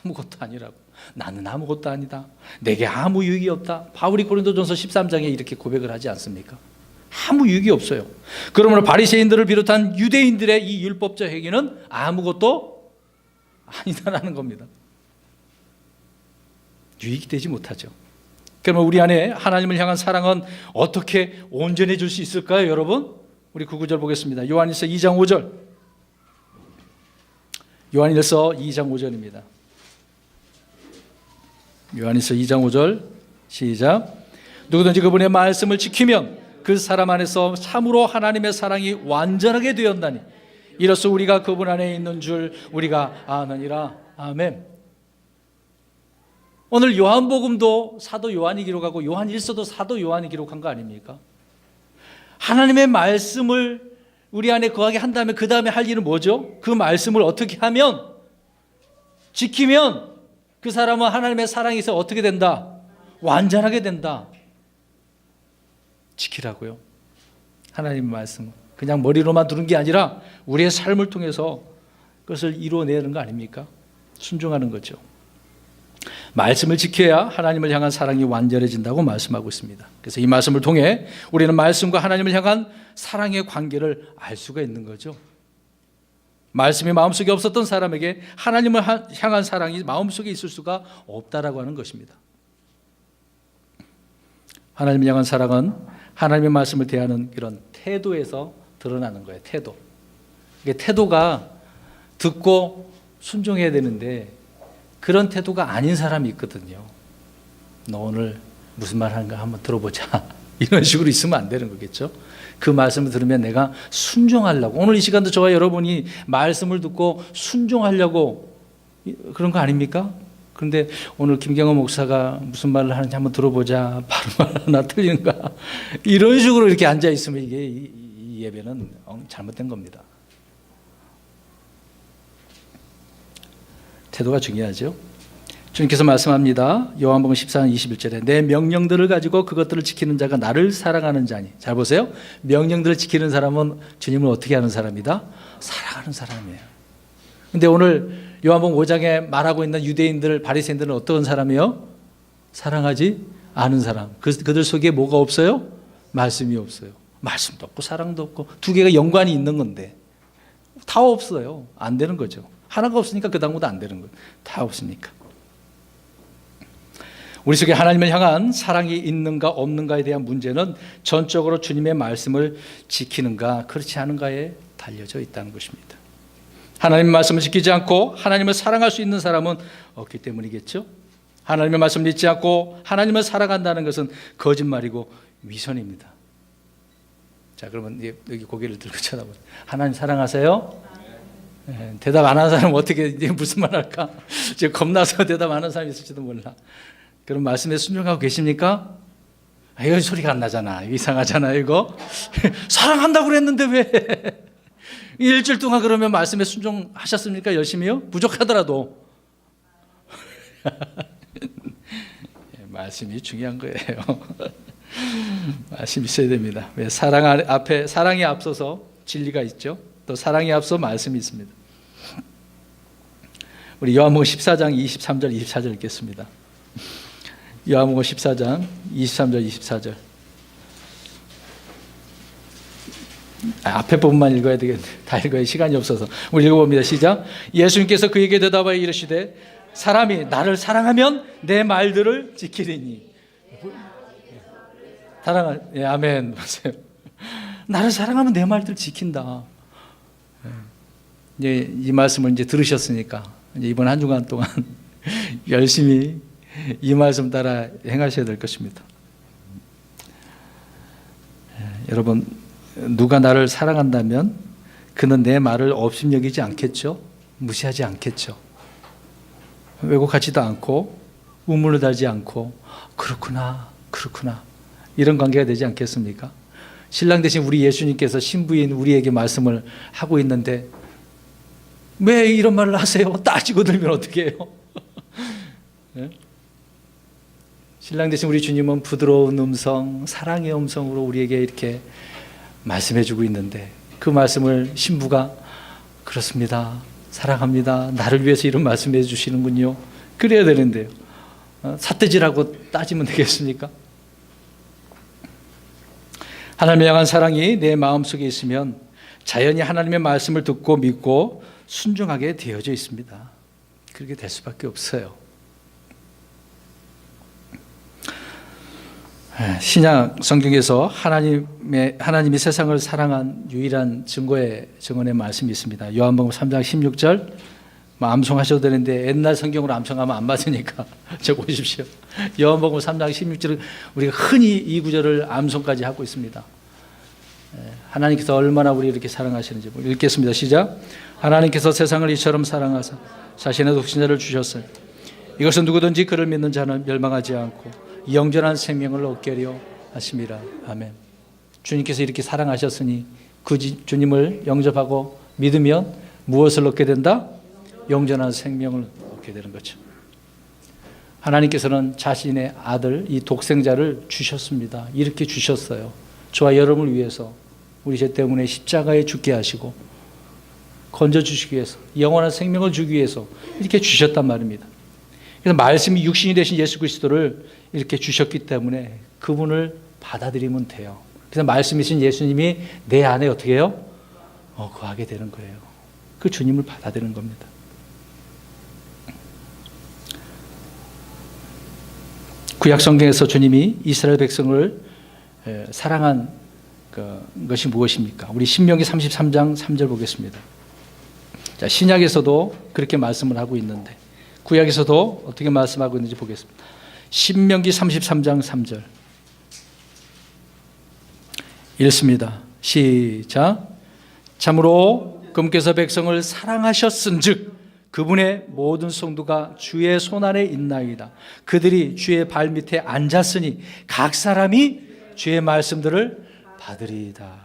Speaker 1: 아무것도 아니라고. 나는 아무것도 아니다. 내게 아무 유익이 없다. 바울이 고린도전서 13장에 이렇게 고백을 하지 않습니까? 아무 유익이 없어요. 그러므로 바리새인들을 비롯한 유대인들의 이 율법적 행위는 아무것도 아니다라는 겁니다. 유익이 되지 못하죠. 그러면 우리 안에 하나님을 향한 사랑은 어떻게 온전해질 수 있을까요, 여러분? 우리 9구절 보겠습니다. 요한일서 2장 5절. 요한일서 2장 5절입니다. 요한일서 2장 5절 시작. 누구든지 그분의 말씀을 지키면 그 사람 안에서 참으로 하나님의 사랑이 완전하게 되었나니 이로써 우리가 그분 안에 있는 줄 우리가 아느니라. 아멘. 오늘 요한복음도 사도 요한이 기록하고 요한일서도 사도 요한이 기록한 거 아닙니까? 하나님의 말씀을 우리 안에 거하게 한 다음에 그 다음에 할 일은 뭐죠? 그 말씀을 어떻게 하면, 지키면 그 사람은 하나님의 사랑이 있어 어떻게 된다? 완전하게 된다. 지키라고요. 하나님의 말씀 그냥 머리로만 두는 게 아니라 우리의 삶을 통해서 그것을 이루어내는 거 아닙니까? 순종하는 거죠. 말씀을 지켜야 하나님을 향한 사랑이 완전해진다고 말씀하고 있습니다. 그래서 이 말씀을 통해 우리는 말씀과 하나님을 향한 사랑의 관계를 알 수가 있는 거죠. 말씀이 마음속에 없었던 사람에게 하나님을 향한 사랑이 마음속에 있을 수가 없다라고 하는 것입니다. 하나님을 향한 사랑은 하나님의 말씀을 대하는 이런 태도에서 드러나는 거예요. 태도. 이게 태도가 듣고 순종해야 되는데 그런 태도가 아닌 사람이 있거든요. 너 오늘 무슨 말 하는가 한번 들어보자. 이런 식으로 있으면 안 되는 거겠죠. 그 말씀을 들으면 내가 순종하려고, 오늘 이 시간도 저와 여러분이 말씀을 듣고 순종하려고 그런 거 아닙니까? 그런데 오늘 김경호 목사가 무슨 말을 하는지 한번 들어보자. 바로 말 하나 틀리는가. 이런 식으로 이렇게 앉아있으면 이게 이 예배는 잘못된 겁니다. 태도가 중요하죠. 주님께서 말씀합니다. 요한복음 14장 21절에 내 명령들을 가지고 그것들을 지키는 자가 나를 사랑하는 자니. 잘 보세요. 명령들을 지키는 사람은 주님을 어떻게 하는 사람이다? 사랑하는 사람이에요. 근데 오늘 요한복음 5장에 말하고 있는 유대인들, 바리새인들은 어떤 사람이에요? 사랑하지 않은 사람. 그들 속에 뭐가 없어요? 말씀이 없어요. 말씀도 없고 사랑도 없고 두 개가 연관이 있는 건데 다 없어요. 안 되는 거죠. 하나가 없으니까 그 다음부터 안 되는 거예요. 다 없으니까. 우리 속에 하나님을 향한 사랑이 있는가 없는가에 대한 문제는 전적으로 주님의 말씀을 지키는가 그렇지 않은가에 달려져 있다는 것입니다. 하나님의 말씀을 지키지 않고 하나님을 사랑할 수 있는 사람은 없기 때문이겠죠. 하나님의 말씀을 믿지 않고 하나님을 사랑한다는 것은 거짓말이고 위선입니다. 자, 그러면 여기 고개를 들고 쳐다보세요. 하나님 사랑하세요? 네, 대답 안 하는 사람은 어떻게 무슨 말 할까? 지금 겁나서 대답 안 하는 사람이 있을지도 몰라. 그럼 말씀에 순종하고 계십니까? 이거 소리가 안 나잖아. 이상하잖아 이거. 사랑한다고 그랬는데 왜? 일주일 동안 그러면 말씀에 순종하셨습니까? 열심히요? 부족하더라도. 말씀이 중요한 거예요. 말씀이 있어야 됩니다. 왜? 사랑이 앞서서 진리가 있죠. 또 사랑이 앞서 말씀이 있습니다. 우리 요한복음 14장 23절 24절 읽겠습니다. 요한복음 14장 23절 24절. 앞에 부분만 읽어야 되겠네. 다 읽어야 시간이 없어서. 우리 읽어봅니다. 시작. 예수님께서 그에게 대답하여 이르시되 사람이 나를 사랑하면 내 말들을 지키리니. 예, 아멘. 맞아요. 나를 사랑하면 내 말들 지킨다. 이제 이 말씀을 이제 들으셨으니까 이제 이번 한 주간 동안 열심히 이 말씀 따라 행하셔야 될 것입니다. 여러분, 누가 나를 사랑한다면 그는 내 말을 업신여기지 않겠죠? 무시하지 않겠죠? 왜곡하지도 않고 우물을 달지 않고 그렇구나 이런 관계가 되지 않겠습니까? 신랑 대신 우리 예수님께서 신부인 우리에게 말씀을 하고 있는데 왜 이런 말을 하세요? 따지고 들면 어떻게 해요? 네? 신랑 대신 우리 주님은 부드러운 음성, 사랑의 음성으로 우리에게 이렇게 말씀해 주고 있는데 그 말씀을 신부가 그렇습니다, 사랑합니다, 나를 위해서 이런 말씀해 주시는군요, 그래야 되는데요. 삿대질하고 따지면 되겠습니까? 하나님을 향한 사랑이 내 마음속에 있으면 자연히 하나님의 말씀을 듣고 믿고 순종하게 되어져 있습니다. 그렇게 될 수밖에 없어요. 신약 성경에서 하나님이 세상을 사랑한 유일한 증언의 말씀이 있습니다. 요한복음 3장 16절 암송하셔도 되는데 옛날 성경으로 암송하면 안 맞으니까 적어보십시오. 요한복음 3장 16절을 우리가 흔히 이 구절을 암송까지 하고 있습니다. 하나님께서 얼마나 우리 이렇게 사랑하시는지 읽겠습니다. 시작. 하나님께서 세상을 이처럼 사랑하사 자신의 독생자를 주셨어요. 이것은 누구든지 그를 믿는 자는 멸망하지 않고 영원한 생명을 얻게 하려 하심이라. 아멘. 주님께서 이렇게 사랑하셨으니 그 주님을 영접하고 믿으면 무엇을 얻게 된다? 영원한 생명을 얻게 되는 거죠. 하나님께서는 자신의 아들, 이 독생자를 주셨습니다. 이렇게 주셨어요. 저와 여러분을 위해서 우리 죄 때문에 십자가에 죽게 하시고 건져주시기 위해서 영원한 생명을 주기 위해서 이렇게 주셨단 말입니다. 그래서 말씀이 육신이 되신 예수 그리스도를 이렇게 주셨기 때문에 그분을 받아들이면 돼요. 그래서 말씀이신 예수님이 내 안에 어떻게 해요? 거하게 되는 거예요. 그 주님을 받아들이는 겁니다. 구약 성경에서 주님이 이스라엘 백성을 사랑한 것이 무엇입니까? 우리 신명기 33장 3절 보겠습니다. 자, 신약에서도 그렇게 말씀을 하고 있는데 구약에서도 어떻게 말씀하고 있는지 보겠습니다. 신명기 33장 3절 읽습니다. 시작. 참으로 그분께서 백성을 사랑하셨은즉 그분의 모든 성도가 주의 손안에 있나이다. 그들이 주의 발밑에 앉았으니 각 사람이 주의 말씀들을 받으리이다.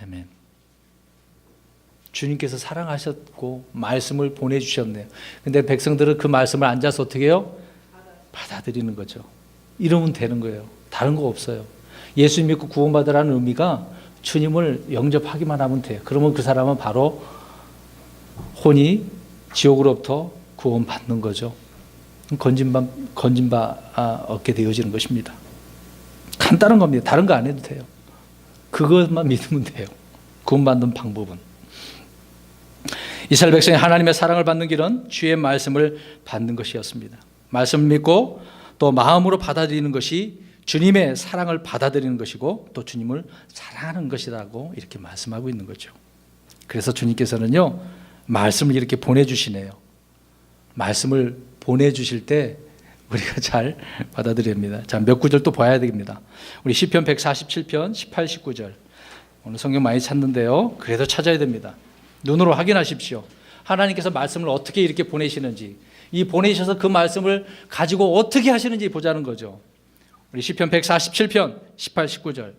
Speaker 1: 아멘. 주님께서 사랑하셨고 말씀을 보내주셨네요. 근데 백성들은 그 말씀을 앉아서 어떻게 해요? 받아들이는 거죠. 이러면 되는 거예요. 다른 거 없어요. 예수 믿고 구원받으라는 의미가 주님을 영접하기만 하면 돼요. 그러면 그 사람은 바로 혼이 지옥으로부터 구원받는 거죠. 건진 바 얻게 되어지는 것입니다. 간단한 겁니다. 다른 거 안 해도 돼요. 그것만 믿으면 돼요. 구원받는 방법은. 이스라엘 백성이 하나님의 사랑을 받는 길은 주의 말씀을 받는 것이었습니다. 말씀을 믿고 또 마음으로 받아들이는 것이 주님의 사랑을 받아들이는 것이고 또 주님을 사랑하는 것이라고 이렇게 말씀하고 있는 거죠. 그래서 주님께서는요, 말씀을 이렇게 보내주시네요. 말씀을 보내주실 때 우리가 잘 받아들여야 합니다. 자, 몇 구절 또 봐야 됩니다. 우리 시편 147편 18, 19절. 오늘 성경 많이 찾는데요. 그래도 찾아야 됩니다. 눈으로 확인하십시오. 하나님께서 말씀을 어떻게 이렇게 보내시는지, 이 보내셔서 그 말씀을 가지고 어떻게 하시는지 보자는 거죠. 우리 시편 147편 18, 19절.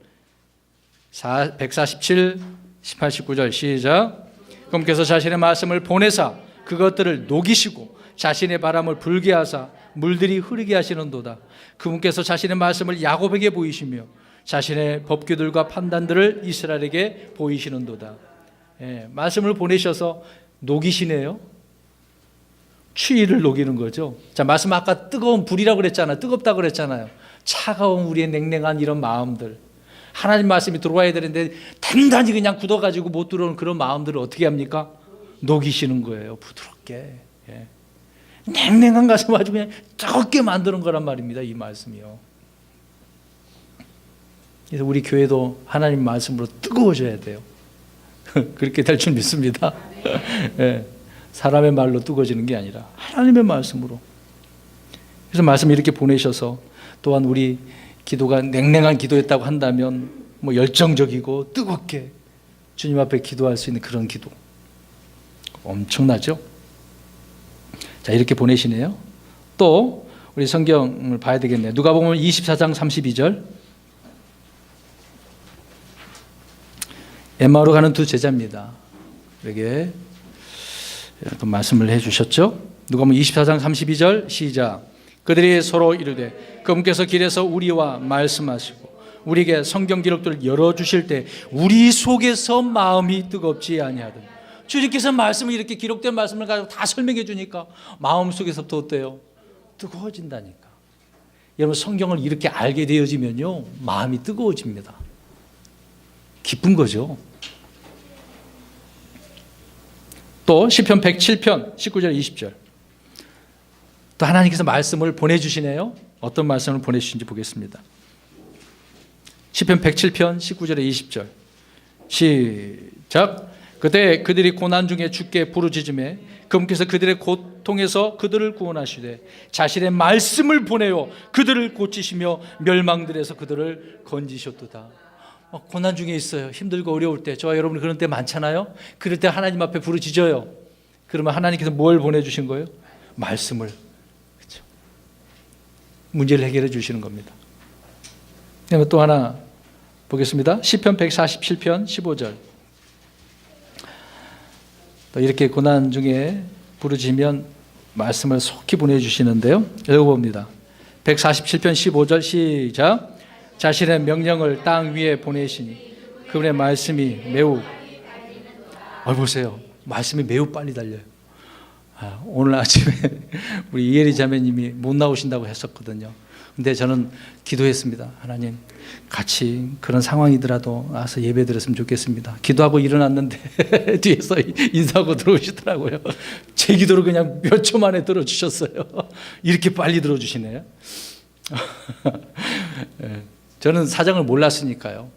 Speaker 1: 147, 18, 19절 시작. 그분께서 자신의 말씀을 보내사 그것들을 녹이시고 자신의 바람을 불게 하사 물들이 흐르게 하시는도다. 그분께서 자신의 말씀을 야곱에게 보이시며 자신의 법규들과 판단들을 이스라엘에게 보이시는도다. 말씀을 보내셔서 녹이시네요. 추위를 녹이는 거죠. 자, 말씀 아까 뜨거운 불이라고 그랬잖아요. 뜨겁다고 그랬잖아요. 차가운 우리의 냉랭한 이런 마음들, 하나님 말씀이 들어와야 되는데 단단히 그냥 굳어가지고 못 들어오는 그런 마음들을 어떻게 합니까? 녹이시는 거예요. 부드럽게. 냉랭한 가슴 아주 그냥 뜨겁게 만드는 거란 말입니다. 이 말씀이요. 그래서 우리 교회도 하나님 말씀으로 뜨거워져야 돼요. 그렇게 될 줄 믿습니다. 네. 사람의 말로 뜨거워지는 게 아니라 하나님의 말씀으로. 그래서 말씀을 이렇게 보내셔서 또한 우리 기도가 냉랭한 기도였다고 한다면 뭐 열정적이고 뜨겁게 주님 앞에 기도할 수 있는 그런 기도. 엄청나죠? 자, 이렇게 보내시네요. 또 우리 성경을 봐야 되겠네요. 누가복음 24장 32절. 엠마오로 가는 두 제자입니다. 그에게 또 말씀을 해주셨죠. 누가복음 24장 32절 시작. 그들이 서로 이르되 그분께서 길에서 우리와 말씀하시고 우리에게 성경 기록들을 열어주실 때 우리 속에서 마음이 뜨겁지 아니하든. 주님께서 말씀을 이렇게 기록된 말씀을 가지고 다 설명해 주니까 마음속에서부터 어때요? 뜨거워진다니까. 여러분 성경을 이렇게 알게 되어지면요 마음이 뜨거워집니다. 기쁜 거죠. 또 시편 107편 19절 20절 또 하나님께서 말씀을 보내주시네요. 어떤 말씀을 보내주신지 보겠습니다. 시편 107편 19절에 20절 시작. 그때 그들이 고난 중에 주께 부르짖음에 그분께서 그들의 고통에서 그들을 구원하시되 자신의 말씀을 보내어 그들을 고치시며 멸망들에서 그들을 건지셨도다. 고난 중에 있어요. 힘들고 어려울 때. 저와 여러분 그런 때 많잖아요. 그럴 때 하나님 앞에 부르짖어요. 그러면 하나님께서 뭘 보내주신 거예요? 말씀을. 그렇죠? 문제를 해결해 주시는 겁니다. 그다음에 또 하나 보겠습니다. 시편 147편 15절 또 이렇게 고난 중에 부르짖으면 말씀을 속히 보내주시는데요. 읽어봅니다. 147편 15절 시작. 자신의 명령을 땅 위에 보내시니 그분의 말씀이 매우 보세요. 말씀이 매우 빨리 달려요. 오늘 아침에 우리 이혜리 자매님이 못 나오신다고 했었거든요. 근데 저는 기도했습니다. 하나님 같이 그런 상황이더라도 와서 예배 드렸으면 좋겠습니다. 기도하고 일어났는데 뒤에서 인사하고 들어오시더라고요. 제 기도를 그냥 몇 초 만에 들어주셨어요. 이렇게 빨리 들어주시네요. 저는 사정을 몰랐으니까요.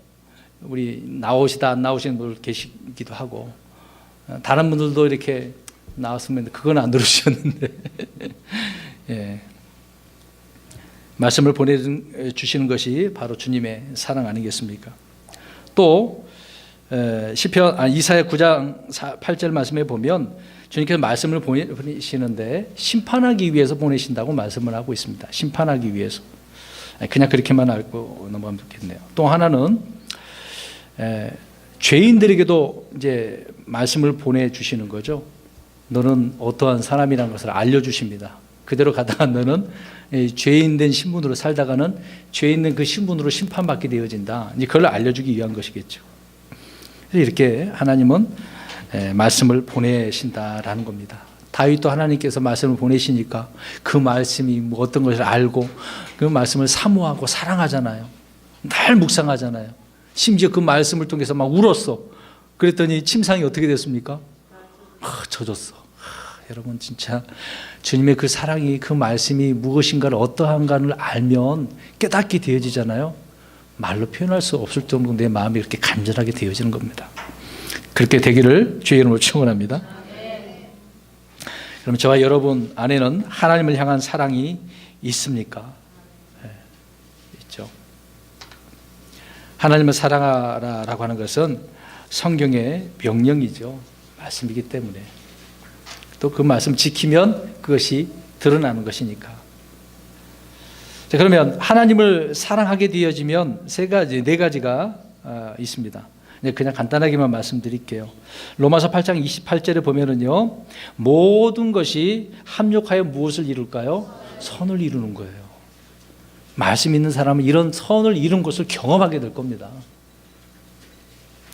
Speaker 1: 우리 나오시다 안 나오시는 분들 계시기도 하고 다른 분들도 이렇게 나왔으면 그건 안 들어주셨는데 예. 말씀을 보내주시는 것이 바로 주님의 사랑 아니겠습니까? 또 이사야 9장 8절 말씀에 보면 주님께서 말씀을 보내시는데 심판하기 위해서 보내신다고 말씀을 하고 있습니다. 심판하기 위해서. 그냥 그렇게만 알고 넘어가면 좋겠네요. 또 하나는 죄인들에게도 이제 말씀을 보내주시는 거죠. 너는 어떠한 사람이라는 것을 알려주십니다. 그대로 가다가 너는 죄인된 신분으로 살다가는 죄인된 그 신분으로 심판받게 되어진다. 그걸 알려주기 위한 것이겠죠. 그래서 이렇게 하나님은 말씀을 보내신다라는 겁니다. 다윗도 하나님께서 말씀을 보내시니까 그 말씀이 뭐 어떤 것을 알고 그 말씀을 사모하고 사랑하잖아요. 날 묵상하잖아요. 심지어 그 말씀을 통해서 막 울었어. 그랬더니 침상이 어떻게 됐습니까? 젖었어. 여러분 진짜 주님의 그 사랑이 그 말씀이 무엇인가를 어떠한가를 알면 깨닫게 되어지잖아요. 말로 표현할 수 없을 정도로 내 마음이 이렇게 간절하게 되어지는 겁니다. 그렇게 되기를 주의 이름으로 축원합니다. 그럼 저와 여러분 안에는 하나님을 향한 사랑이 있습니까? 네, 있죠. 하나님을 사랑하라라고 하는 것은 성경의 명령이죠. 말씀이기 때문에. 또 그 말씀 지키면 그것이 드러나는 것이니까. 자, 그러면 하나님을 사랑하게 되어지면 네 가지가 있습니다. 그냥 간단하게만 말씀드릴게요. 로마서 8장 28절에 보면은요, 모든 것이 합력하여 무엇을 이룰까요? 선을 이루는 거예요. 말씀 있는 사람은 이런 선을 이룬 것을 경험하게 될 겁니다.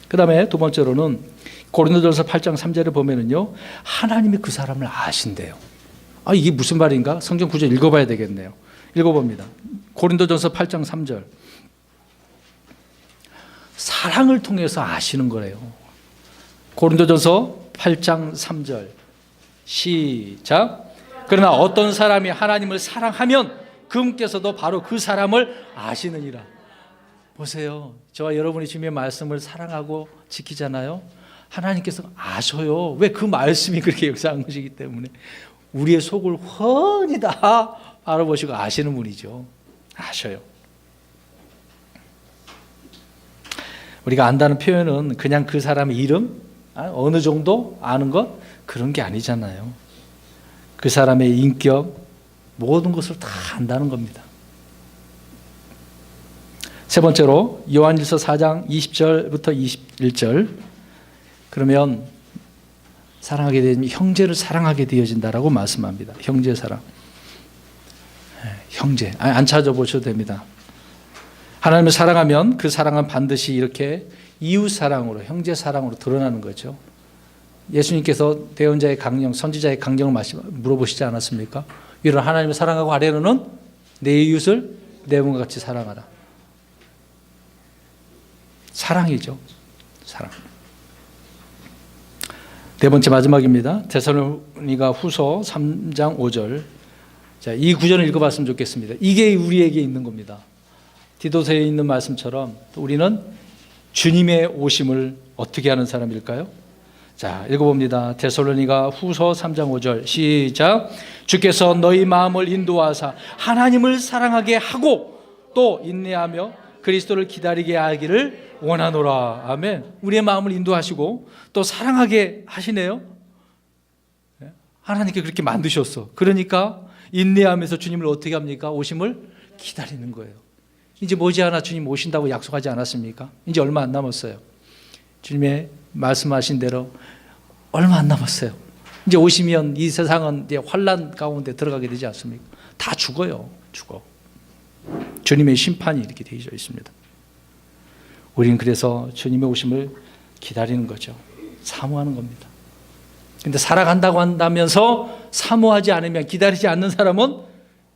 Speaker 1: 그 다음에 두 번째로는 고린도전서 8장 3절에 보면은요, 하나님이 그 사람을 아신대요. 이게 무슨 말인가? 성경 구절 읽어봐야 되겠네요. 읽어봅니다. 고린도전서 8장 3절. 사랑을 통해서 아시는 거래요. 고린도전서 8장 3절 시작. 그러나 어떤 사람이 하나님을 사랑하면 그분께서도 바로 그 사람을 아시느니라. 보세요. 저와 여러분이 주님의 말씀을 사랑하고 지키잖아요. 하나님께서 아셔요. 왜? 그 말씀이 그렇게 역사한 것이기 때문에 우리의 속을 훤히 다 알아보시고 아시는 분이죠. 아셔요. 우리가 안다는 표현은 그냥 그 사람의 이름, 어느 정도 아는 것, 그런 게 아니잖아요. 그 사람의 인격, 모든 것을 다 안다는 겁니다. 세 번째로 요한일서 4장 20절부터 21절. 그러면 사랑하게 되면 형제를 사랑하게 되어진다라고 말씀합니다. 형제 사랑. 형제. 안 찾아보셔도 됩니다. 하나님을 사랑하면 그 사랑은 반드시 이렇게 이웃 사랑으로, 형제 사랑으로 드러나는 거죠. 예수님께서 대언자의 강령, 선지자의 강령을 물어보시지 않았습니까? 위로 하나님을 사랑하고 아래로는 내 이웃을 내 몸과 같이 사랑하라. 사랑이죠. 사랑. 네 번째 마지막입니다. 데살로니가 후서 3장 5절. 자, 이 구절을 읽어봤으면 좋겠습니다. 이게 우리에게 있는 겁니다. 디도서에 있는 말씀처럼 우리는 주님의 오심을 어떻게 하는 사람일까요? 자, 읽어봅니다. 데살로니가 후서 3장 5절 시작. 주께서 너희 마음을 인도하사 하나님을 사랑하게 하고 또 인내하며 그리스도를 기다리게 하기를 원하노라. 아멘. 우리의 마음을 인도하시고 또 사랑하게 하시네요. 하나님께 그렇게 만드셨어. 그러니까 인내하면서 주님을 어떻게 합니까? 오심을 기다리는 거예요. 이제 머지않아 주님 오신다고 약속하지 않았습니까? 이제 얼마 안 남았어요. 주님의 말씀하신 대로 얼마 안 남았어요. 이제 오시면 이 세상은 이제 환난 가운데 들어가게 되지 않습니까? 다 죽어요. 죽어. 주님의 심판이 이렇게 되어 있습니다. 우리는 그래서 주님의 오심을 기다리는 거죠. 사모하는 겁니다. 그런데 살아간다고 한다면서 사모하지 않으면, 기다리지 않는 사람은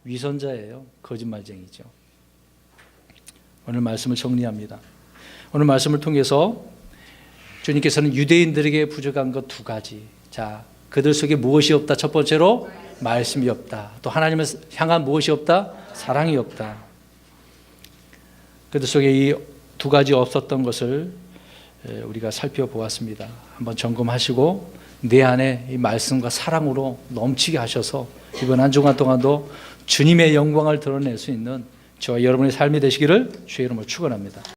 Speaker 1: 위선자예요. 거짓말쟁이죠. 오늘 말씀을 정리합니다. 오늘 말씀을 통해서 주님께서는 유대인들에게 부족한 것 두 가지. 자, 그들 속에 무엇이 없다? 첫 번째로 말씀이 없다. 또 하나님을 향한 무엇이 없다? 사랑이 없다. 그들 속에 이 두 가지 없었던 것을 우리가 살펴보았습니다. 한번 점검하시고 내 안에 이 말씀과 사랑으로 넘치게 하셔서 이번 한 주간 동안도 주님의 영광을 드러낼 수 있는 저와 여러분의 삶이 되시기를 주의 이름으로 축원합니다.